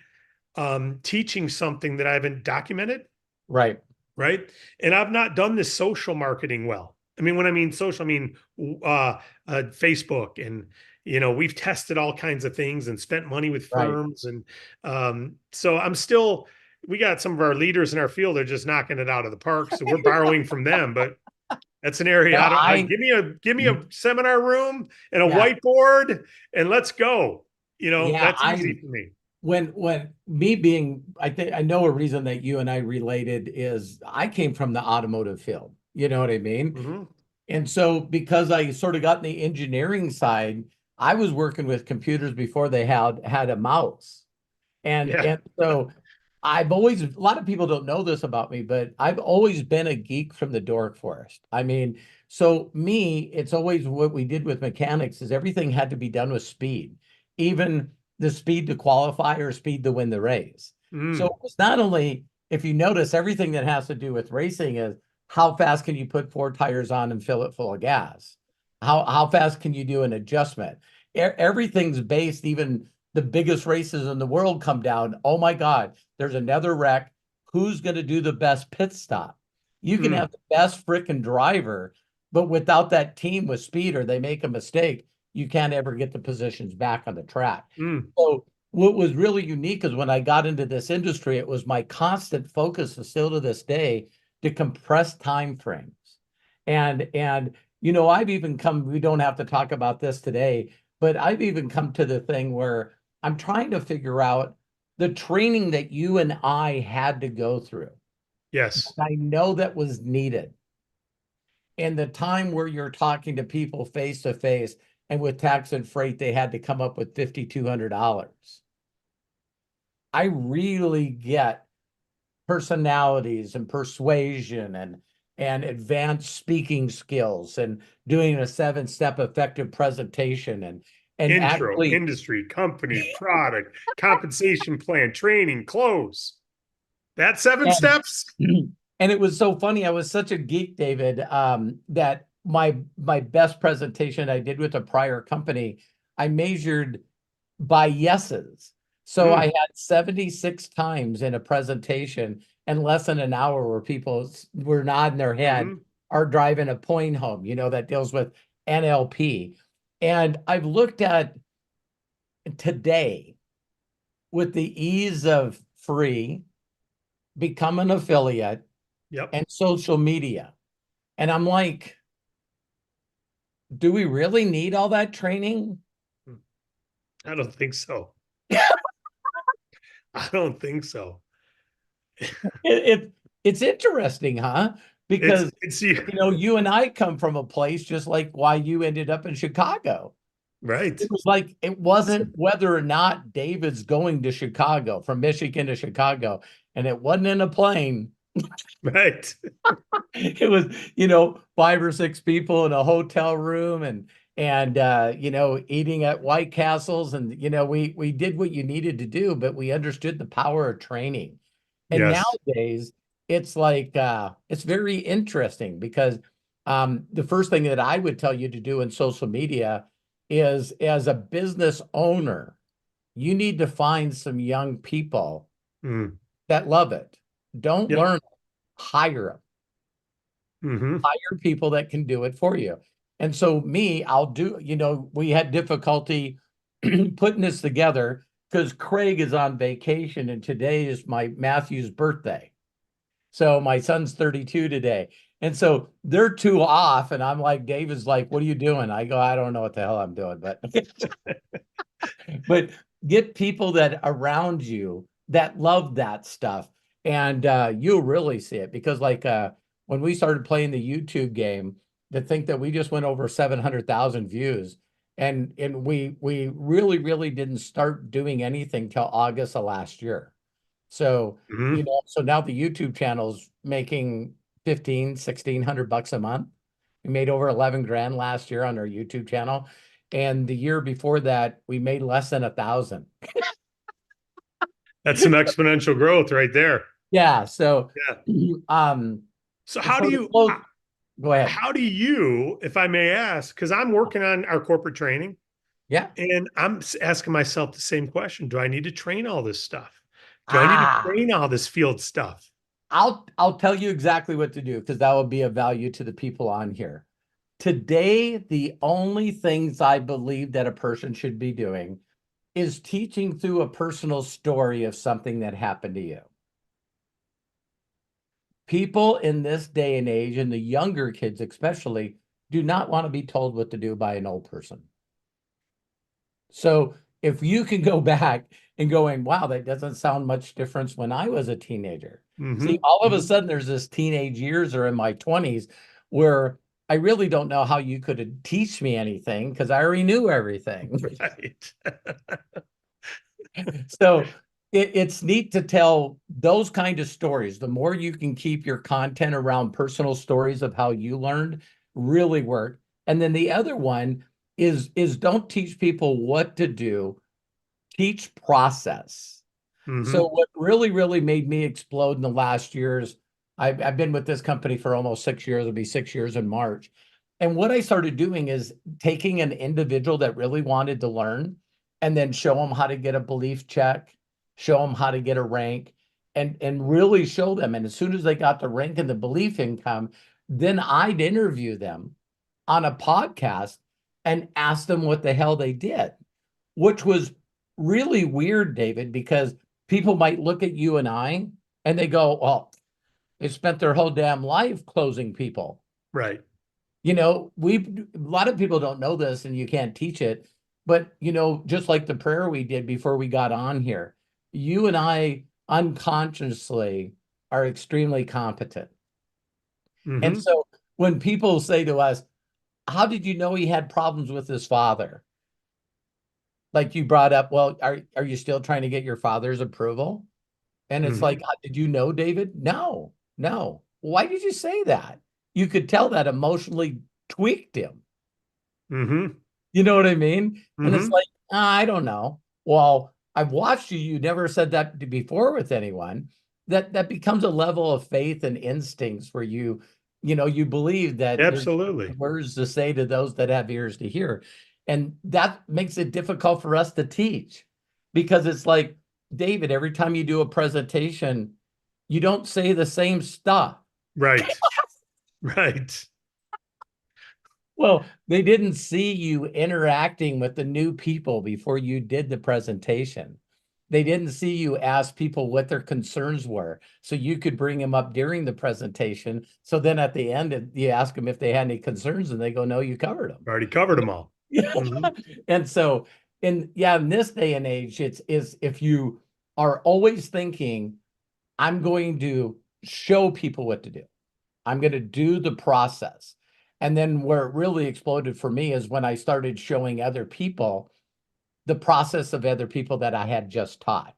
teaching something that I haven't documented, right. right? And I've not done this social marketing well. I mean, when I mean social, I mean Facebook, and we've tested all kinds of things and spent money with Right. firms, and so I'm still. We got some of our leaders in our field; they're just knocking it out of the park. So we're borrowing from them, but that's an area Well, I don't. Give me a seminar room and a yeah, whiteboard, and let's go. yeah, That's easy for me. when me being, I think I know a reason that you and I related is I came from the automotive field. You know what I mean? Hmm. And so because I sort of got in the engineering side, I was working with computers before they had a mouse. And Yeah. and so I've always, a lot of people don't know this about me, but I've always been a geek from the dork forest. I mean, so me, it's always what we did with mechanics is everything had to be done with speed, even the speed to qualify or speed to win the race. So it Mm. was not only, if you notice, everything that has to do with racing is how fast can you put four tires on and fill it full of gas? How fast can you do an adjustment? Everything's based, even the biggest races in the world come down. Oh my God, there's another wreck. Who's going to do the best pit stop? You can Mm. have the best freaking driver, but without that team with speed or they make a mistake, you can't ever get the positions back on the track. Mm. So what was really unique is when I got into this industry, it was my constant focus still to this day to compress time frames. And I've even come, we don't have to talk about this today, but I've even come to the thing where I'm trying to figure out the training that you and I had to go through. Yes. I know that was needed. And the time where you're talking to people face to face and with tax and freight, they had to come up with $5,200. I really get personalities and persuasion and advanced speaking skills and doing a seven-step effective presentation and Intro, actually industry, company, product, compensation plan, training, close. That seven and steps? and it was so funny. I was such a geek, David, that my best presentation I did with a prior company, I measured by yeses. So I Mm. had 76 times in a presentation and less than an hour where people were nodding their head Hmm. or driving a point home, that deals with NLP. And I've looked at today with the ease of free, become an affiliate, Yep. and social media. And I'm like, do we really need all that training? I don't think so. I don't think so. It, it it's interesting, huh? because, it's you and I come from a place just like why you ended up in Chicago. right. It was like, it wasn't whether or not David's going to Chicago, from Michigan to Chicago, and it wasn't in a plane. Right. It was, 5 or 6 people in a hotel room, and eating at White Castles, and we did what you needed to do, but we understood the power of training. And Yes. nowadays it's like it's very interesting because the first thing that I would tell you to do in social media is, as a business owner, you need to find some young people Mm. that love it. Don't Yep. learn, hire them. Hmm. Hire people that can do it for you. And so I'll do, we had difficulty putting this together because Craig is on vacation and today is my Matthew's birthday. So my son's 32 today. And so they're two off. And I'm like, Dave is like, what are you doing? I go, I don't know what the hell I'm doing, but get people that around you that love that stuff. And you'll really see it because when we started playing the YouTube game, to think that we just went over 700,000 views. And we really, really didn't start doing anything till August of last year. So, Hmm. so now the YouTube channel's making 1,600 bucks a month. We made over 11 grand last year on our YouTube channel. And the year before that, we made less than 1,000. That's some exponential growth right there. Yeah. So, Yeah. um, So so to close, go ahead. how do you, if I may ask, because I'm working on our corporate training Yeah. and I'm asking myself the same question. Do I need to train all this stuff? Do I need to Ah, train all this field stuff? I'll tell you exactly what to do because that will be of value to the people on here. Today, the only things I believe that a person should be doing is teaching through a personal story of something that happened to you. People in this day and age, and the younger kids especially, do not want to be told what to do by an old person. So if you can go back and going, wow, that doesn't sound much difference when I was a teenager. Hmm. See, all of a Hmm. sudden there's this teenage years or in my 20s where I really don't know how you could teach me anything because I already knew everything. Right. So it's neat to tell those kind of stories. The more you can keep your content around personal stories of how you learned, really work. And then the other one is don't teach people what to do, teach process. So Hmm. what really, really made me explode in the last years, I've been with this company for almost 6 years. It'll be 6 years in March. And what I started doing is taking an individual that really wanted to learn and then show them how to get a belief check, show them how to get a rank, and really show them. And as soon as they got the rank and the belief income, then I'd interview them on a podcast and ask them what the hell they did, which was really weird, David, because people might look at you and I and they go, well, they spent their whole damn life closing people. Right. A lot of people don't know this and you can't teach it, but just like the prayer we did before we got on here, you and I unconsciously are extremely competent. And Hmm. so when people say to us, how did you know he had problems with his father? Like you brought up, well, are you still trying to get your father's approval? And it's like, Hmm. did you know, David? No, no. Why did you say that? You could tell that emotionally tweaked him. Hmm. You know what I mean? And it's Hmm. like, I don't know. Well, I've watched you. You never said that before with anyone. That becomes a level of faith and instincts where you believe that there's Absolutely. words to say to those that have ears to hear. And that makes it difficult for us to teach because it's like, David, every time you do a presentation, you don't say the same stuff. Right. Right. Well, they didn't see you interacting with the new people before you did the presentation. They didn't see you ask people what their concerns were, so you could bring them up during the presentation. So then at the end, you ask them if they had any concerns, and they go, "No, you covered them." Already covered them all. Hmm. And so, in this day and age, it's is if you are always thinking, "I'm going to show people what to do." I'm going to do the process. And then where it really exploded for me is when I started showing other people the process of other people that I had just taught.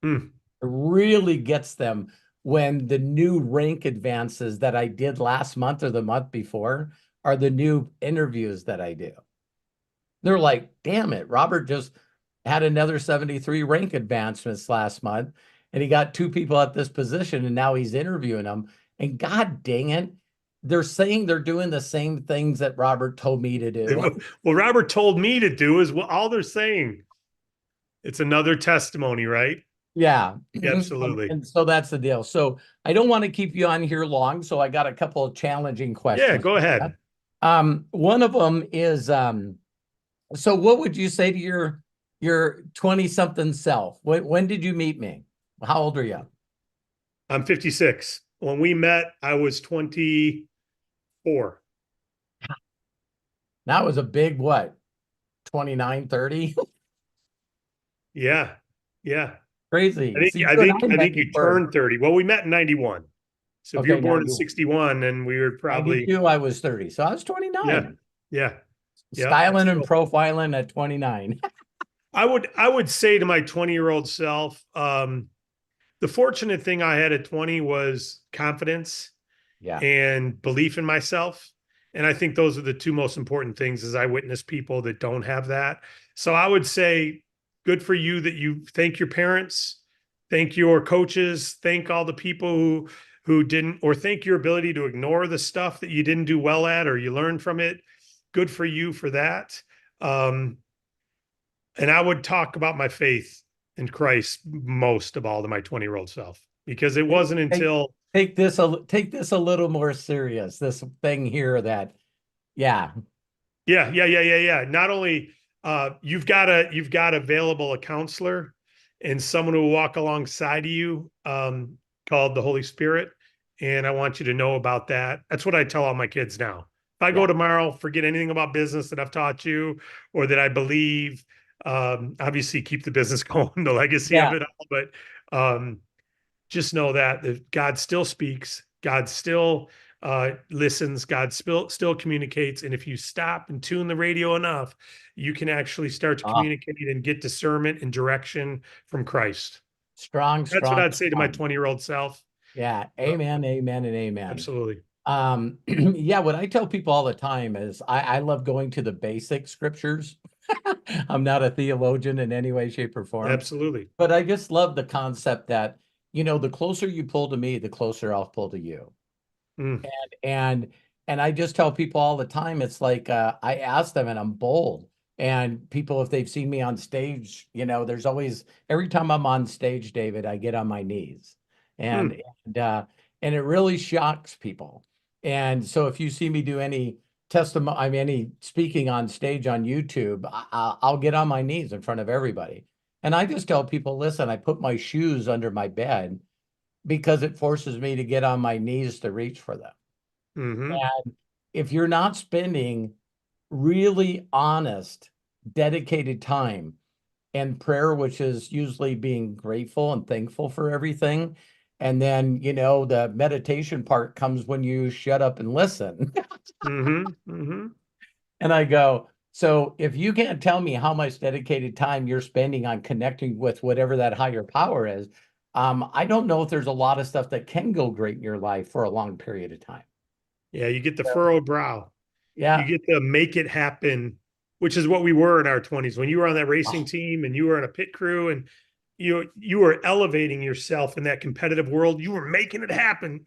Hmm. It really gets them when the new rank advances that I did last month or the month before are the new interviews that I do. They're like, damn it, Robert just had another 73 rank advancements last month, and he got two people at this position, and now he's interviewing them. And God dang it, they're saying they're doing the same things that Robert told me to do. Well, Robert told me to do is what all they're saying. It's another testimony, right? Yeah. Absolutely. And so that's the deal. So I don't want to keep you on here long. So I got a couple of challenging Yeah, questions. go ahead. One of them is so what would you say to your 20 something self? When did you meet me? How old are you? I'm 56. When we met, I was 24. That was a big what? 29, 30? Yeah. Yeah. Crazy. See, I you and think I I met think you before. turned 30. Well, we met in 91. So if you Okay, were born in 90, 61, then we were probably 92, I was 30. So I was yeah. 29. Yeah. Yeah. Styling and So profiling at 29. I would say to my 20-year-old self, the fortunate thing I had at 20 was confidence Yeah. and belief in myself. And I think those are the two most important things as I witness people that don't have that. So I would say good for you that you thank your parents, thank your coaches, thank all the people who didn't, or thank your ability to ignore the stuff that you didn't do well at or you learned from it. Good for you for that. Um, and I would talk about my faith in Christ most of all to my 20-year-old self because it wasn't Take, until take this a little more serious. This thing here that, yeah, yeah. Not only you've got available a counselor and someone who will walk alongside of you called the Holy Spirit. And I want you to know about that. That's what I tell all my kids now. If I go yeah. tomorrow, forget anything about business that I've taught you or that I believe. Obviously, keep the business going, the legacy of Yeah. it all, but just know that God still speaks, God still listens, God still communicates. And if you stop and tune the radio enough, you can actually start to Ah, communicate and get discernment and direction from Christ. strong, That's what strong, I'd say to my strong. 20-year-old self. Yeah. Uh, Amen, amen, and amen. absolutely. Yeah, what I tell people all the time is I love going to the basic scriptures. I'm not a theologian in any way, shape, or form, Absolutely. but I just love the concept that, the closer you pull to me, the closer I'll pull to you. Mm, And and I just tell people all the time, it's like I ask them and I'm bold. And people, if they've seen me on stage, there's always every time I'm on stage, David, I get on my knees. And mm, and uh and it really shocks people. And so if you see me do any testimony, I mean any speaking on stage on YouTube, I'll get on my knees in front of everybody. And I just tell people, listen, I put my shoes under my bed because it forces me to get on my knees to reach for them. hmm And if you're not spending really honest, dedicated time and prayer, which is usually being grateful and thankful for everything, and then, the meditation part comes when you shut up and listen. hmm hmm And I go, so if you can't tell me how much dedicated time you're spending on connecting with whatever that higher power is, I don't know if there's a lot of stuff that can go great in your life for a long period of time. Yeah, you get the So, furrowed brow. You yeah. get to make it happen, which is what we were in our 20s when you were on that racing Oh, team and you were in a pit crew and you were elevating yourself in that competitive world. You were making it happen,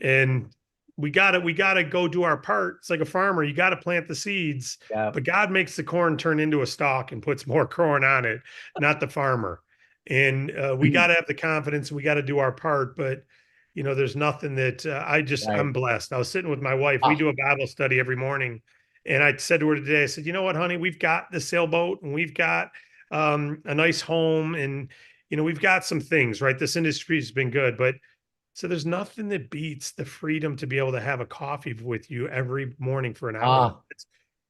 and we gotta go do our part. It's like a farmer, you got to plant the seeds, yeah. but God makes the corn turn into a stalk and puts more corn on it, not the farmer. And we got to have the confidence and we got to do our part. But there's nothing that I'm Right. blessed. I was sitting with my wife. We Ah, do a Bible study every morning. And I said to her today, I said, you know what, honey, we've got the sailboat and we've got a nice home and, we've got some things, right? This industry has been good, but so there's nothing that beats the freedom to be able to have a coffee with you every morning for an hour. ah,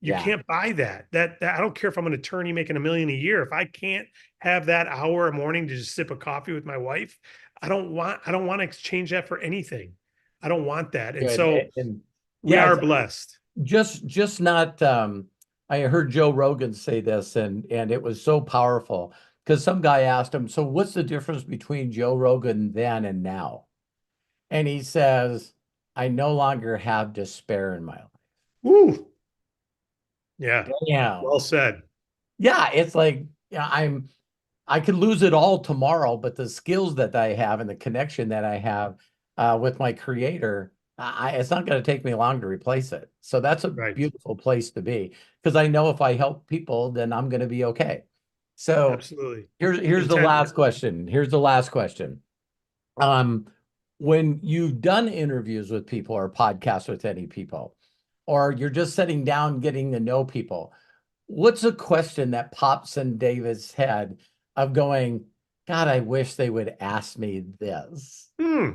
You yeah. can't buy that. That I don't care if I'm an attorney making $1 million a year. If I can't have that hour a morning to just sip a coffee with my wife, I don't want to exchange that for anything. I don't want that. And Good. so And we yeah, are it's blessed. just not I heard Joe Rogan say this and it was so powerful because some guy asked him, so what's the difference between Joe Rogan then and now? And he says, I no longer have despair in my life. Woo. Yeah. Damn. Well said. Yeah, it's like, yeah, I could lose it all tomorrow, but the skills that I have and the connection that I have with my creator, it's not going to take me long to replace it. So that's a Right. beautiful place to be because I know if I help people, then I'm going to be okay. So Absolutely. here's the Intent. last question. Here's the last question. Um, when you've done interviews with people or podcasts with any people, or you're just sitting down getting to know people, what's a question that pops in David's head of going, God, I wish they would ask me this. Hmm.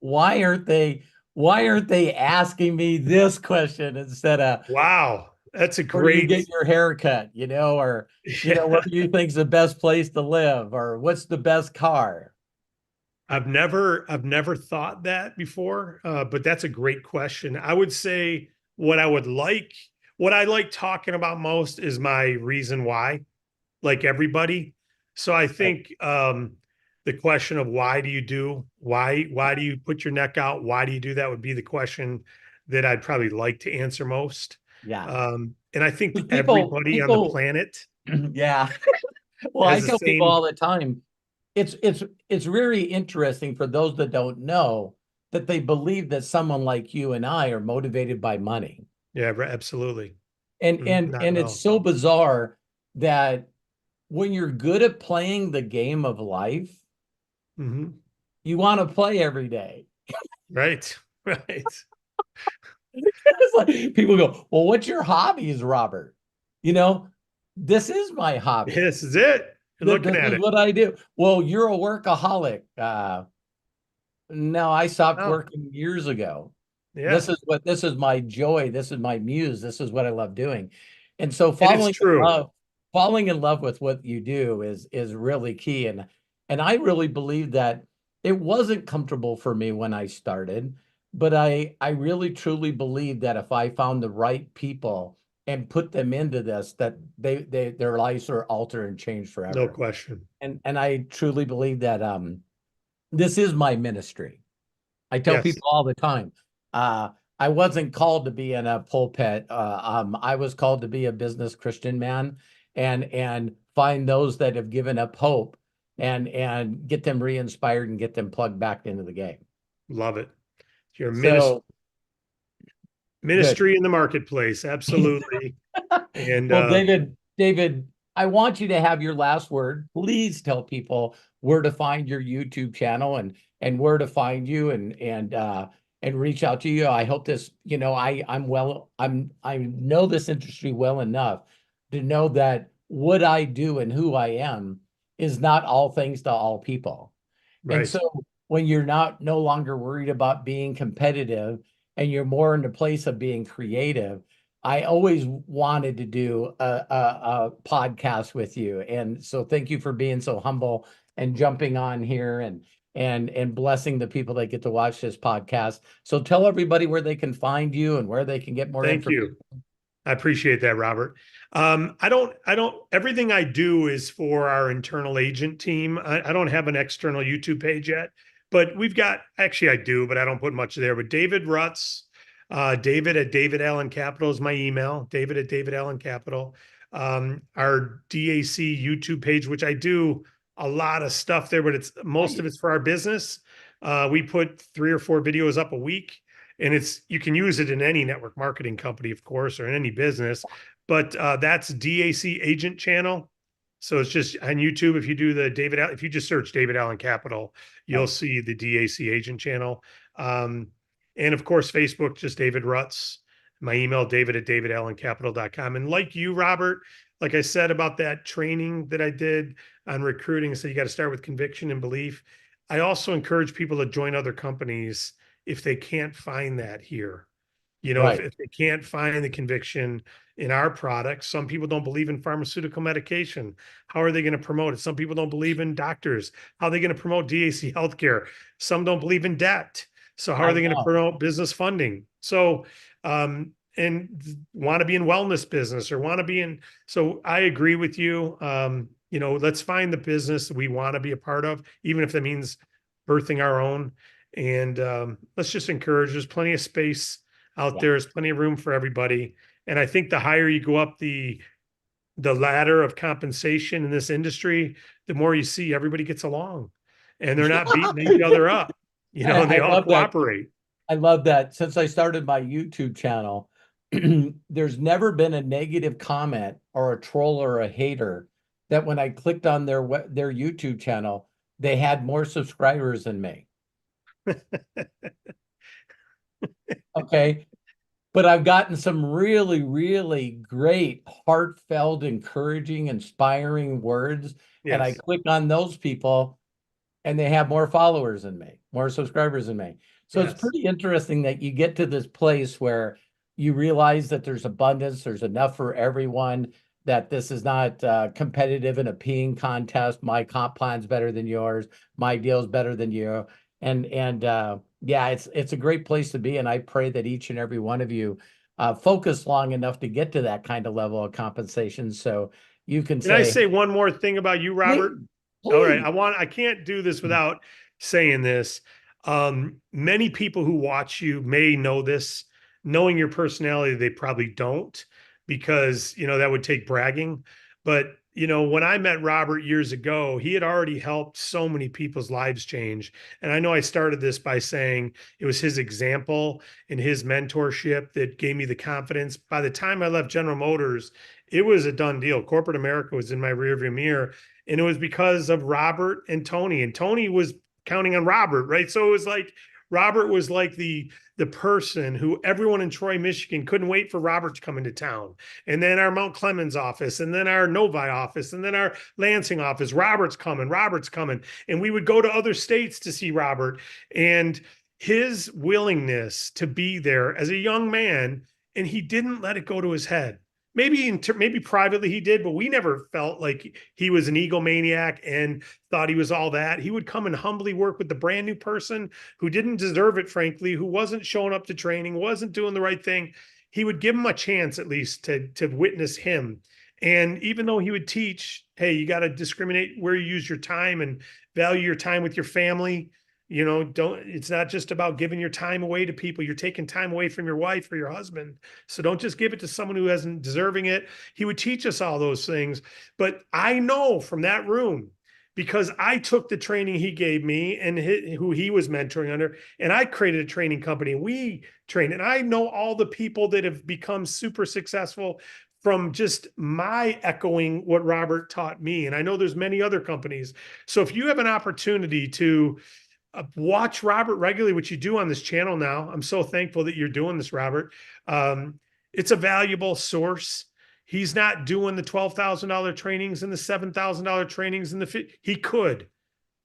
Why aren't they asking me this question instead of Wow. That's a where do you great, get your haircut, or where yeah. do you think's the best place to live, or what's the best car? I've never thought that before, but that's a great question. I would say what I like talking about most is my reason why, like everybody. So I Right. think the question of why do you put your neck out? Why do you do that would be the question that I'd probably like to answer most. Yeah. And I think Because everybody on the people, planet yeah. Well, I has the tell people same, all the time, it's really interesting for those that don't know that they believe that someone like you and I are motivated by money. yeah, absolutely. And and Not and at it's all. so bizarre that when you're good at playing the game of life, Hmm. you want to play every day. Right. Right. It's like people go, "Well, what's your hobbies, Robert?" You know, this is my hobby. This is it. You're looking This at is it. what I do. Well, you're a workaholic. No, I stopped Oh, working years ago. yeah. This is my joy. This is my muse. This is what I love doing. And so And it's true. falling in love with what you do is really key. And I really believe that it wasn't comfortable for me when I started, but I really truly believe that if I found the right people and put them into this, that their lives are altered and changed No forever. question. And I truly believe that this is my ministry. I tell Yes. people all the time, uh, I wasn't called to be in a pulpit. I was called to be a business Christian man and find those that have given up hope and get them re-inspired and get them plugged back into the game. Love it. Your So good. ministry in the marketplace. Absolutely. And Well, David, I want you to have your last word. Please tell people where to find your YouTube channel and where to find you and reach out to you. I hope this, I know this industry well enough to know that what I do and who I am is not all things to all people. And right. so when you're no longer worried about being competitive and you're more in the place of being creative, I always wanted to do a podcast with you. And so thank you for being so humble and jumping on here and blessing the people that get to watch this podcast. So tell everybody where they can find you and where they can get more Thank information. you. I appreciate that, Robert. Everything I do is for our internal agent team. I don't have an external YouTube page yet, but actually I do, but I don't put much there. But David Rutz, David at David Allen Capital is my email, David at David Allen Capital. Our DAC YouTube page, which I do a lot of stuff there, but most of it's for our business. We put 3 or 4 videos up a week, and you can use it in any network marketing company, of course, or in any business. But that's DAC Agent Channel. So it's just on YouTube. If you just search David Allen Capital, you'll Right. see the DAC Agent Channel. Um, and of course, Facebook, just David Rutz. My email, David at davidallencapital.com. And like you, Robert, like I said about that training that I did on recruiting, so you got to start with conviction and belief. I also encourage people to join other companies if they can't find that here. Right. If they can't find the conviction in our products, some people don't believe in pharmaceutical medication. How are they going to promote it? Some people don't believe in doctors. How are they going to promote DAC healthcare? Some don't believe in debt. So how are I they going to know. promote business funding? So, and want to be in wellness business or want to be in. So I agree with you. Let's find the business we want to be a part of, even if that means birthing our own. And let's just encourage. There's plenty of space out Yeah. there. There's plenty of room for everybody. And I think the higher you go up the ladder of compensation in this industry, the more you see everybody gets along, and they're not beating each other up. I, They I all love that. cooperate. I love that. Since I started my YouTube channel, there's never been a negative comment or a troll or a hater that when I clicked on their YouTube channel, they had more subscribers than me. Okay. But I've gotten some really, really great, heartfelt, encouraging, inspiring words. And I Yes. click on those people and they have more followers than me, more subscribers than me. So it's Yes. pretty interesting that you get to this place where you realize that there's abundance, there's enough for everyone, that this is not competitive in a peeing contest. My comp plan's better than yours, my deal's better than you. And yeah, it's a great place to be. And I pray that each and every one of you focus long enough to get to that kind of level of compensation. So you can Can I say, say one more thing about you, please, Robert? All right. please. I can't do this without saying this. Many people who watch you may know this. Knowing your personality, they probably don't, because, that would take bragging. But, when I met Robert years ago, he had already helped so many people's lives change. And I know I started this by saying it was his example and his mentorship that gave me the confidence. By the time I left General Motors, it was a done deal. Corporate America was in my rearview mirror, and it was because of Robert and Tony. And Tony was counting on Robert, right? So it was like Robert was like the person who everyone in Troy, Michigan couldn't wait for Robert to come into town. And then our Mount Clemens office, and then our Novi office, and then our Lansing office. Robert's coming, Robert's coming. And we would go to other states to see Robert. And his willingness to be there as a young man, and he didn't let it go to his head. Maybe privately he did, but we never felt like he was an egomaniac and thought he was all that. He would come and humbly work with the brand new person who didn't deserve it, frankly, who wasn't showing up to training, wasn't doing the right thing. He would give him a chance at least to witness him. And even though he would teach, hey, you got to discriminate where you use your time and value your time with your family. It's not just about giving your time away to people. You're taking time away from your wife or your husband. So don't just give it to someone who isn't deserving it. He would teach us all those things. But I know from that room, because I took the training he gave me and who he was mentoring under, and I created a training company. We trained, and I know all the people that have become super successful from just my echoing what Robert taught me. And I know there's many other companies. So if you have an opportunity to watch Robert regularly, which you do on this channel now. I'm so thankful that you're doing this, Robert. It's a valuable source. He's not doing the $12,000 trainings and the $7,000 trainings and he could.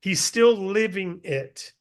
He's still living it.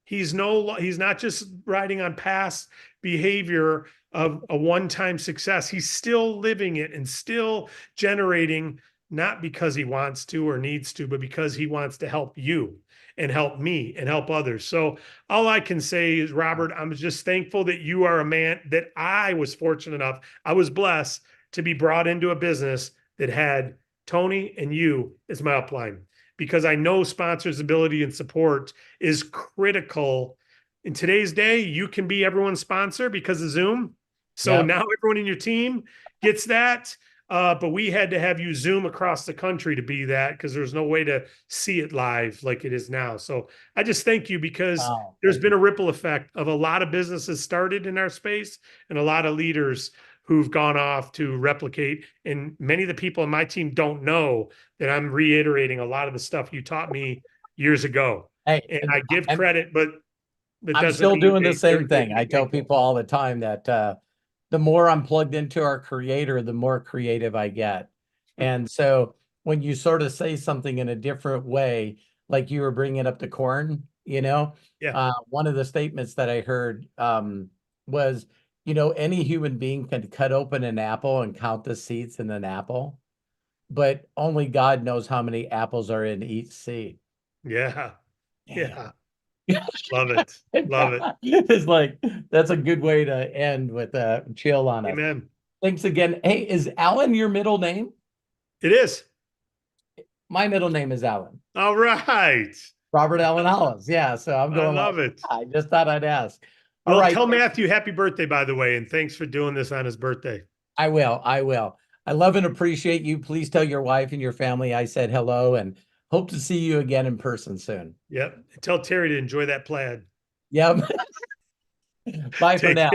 He's not just riding on past behavior of a one-time success. He's still living it and still generating, not because he wants to or needs to, but because he wants to help you and help me and help others. So all I can say is, Robert, I'm just thankful that you are a man that I was fortunate enough. I was blessed to be brought into a business that had Tony and you as my upline, because I know sponsors' ability and support is critical. In today's day, you can be everyone's sponsor because of Zoom. So Yeah. now everyone in your team gets that. But we had to have you Zoom across the country to be that, because there's no way to see it live like it is now. So I just thank you, because Oh, there's thank been you. a ripple effect of a lot of businesses started in our space and a lot of leaders who've gone off to replicate. And many of the people on my team don't know that I'm reiterating a lot of the stuff you taught me years ago. Hey, And I give I'm credit, but that I'm doesn't still mean doing the they same they thing. can be I tell thankful. people all the time that the more I'm plugged into our creator, the more creative I get. And so when you sort of say something in a different way, like you were bringing up the corn, Yeah. one of the statements that I heard was, any human being can cut open an apple and count the seeds in an apple, but only God knows how many apples are in each seed. Yeah. Damn. Yeah. Love it. Love it. It's like, that's a good way to end with a chill on us. Amen. Thanks again. Hey, is Alan your middle name? It is. My middle name is Alan. All right. Robert Allen Hollis. Yeah. So I'm I going love like, it. I just thought I'd ask. All Well, right. tell Matthew happy birthday, by the way, and thanks for doing this on his birthday. I will. I will. I love and appreciate you. Please tell your wife and your family I said hello and hope to see you again in person soon. Yep. Tell Terry to enjoy that plaid. Yep. Bye for Take now.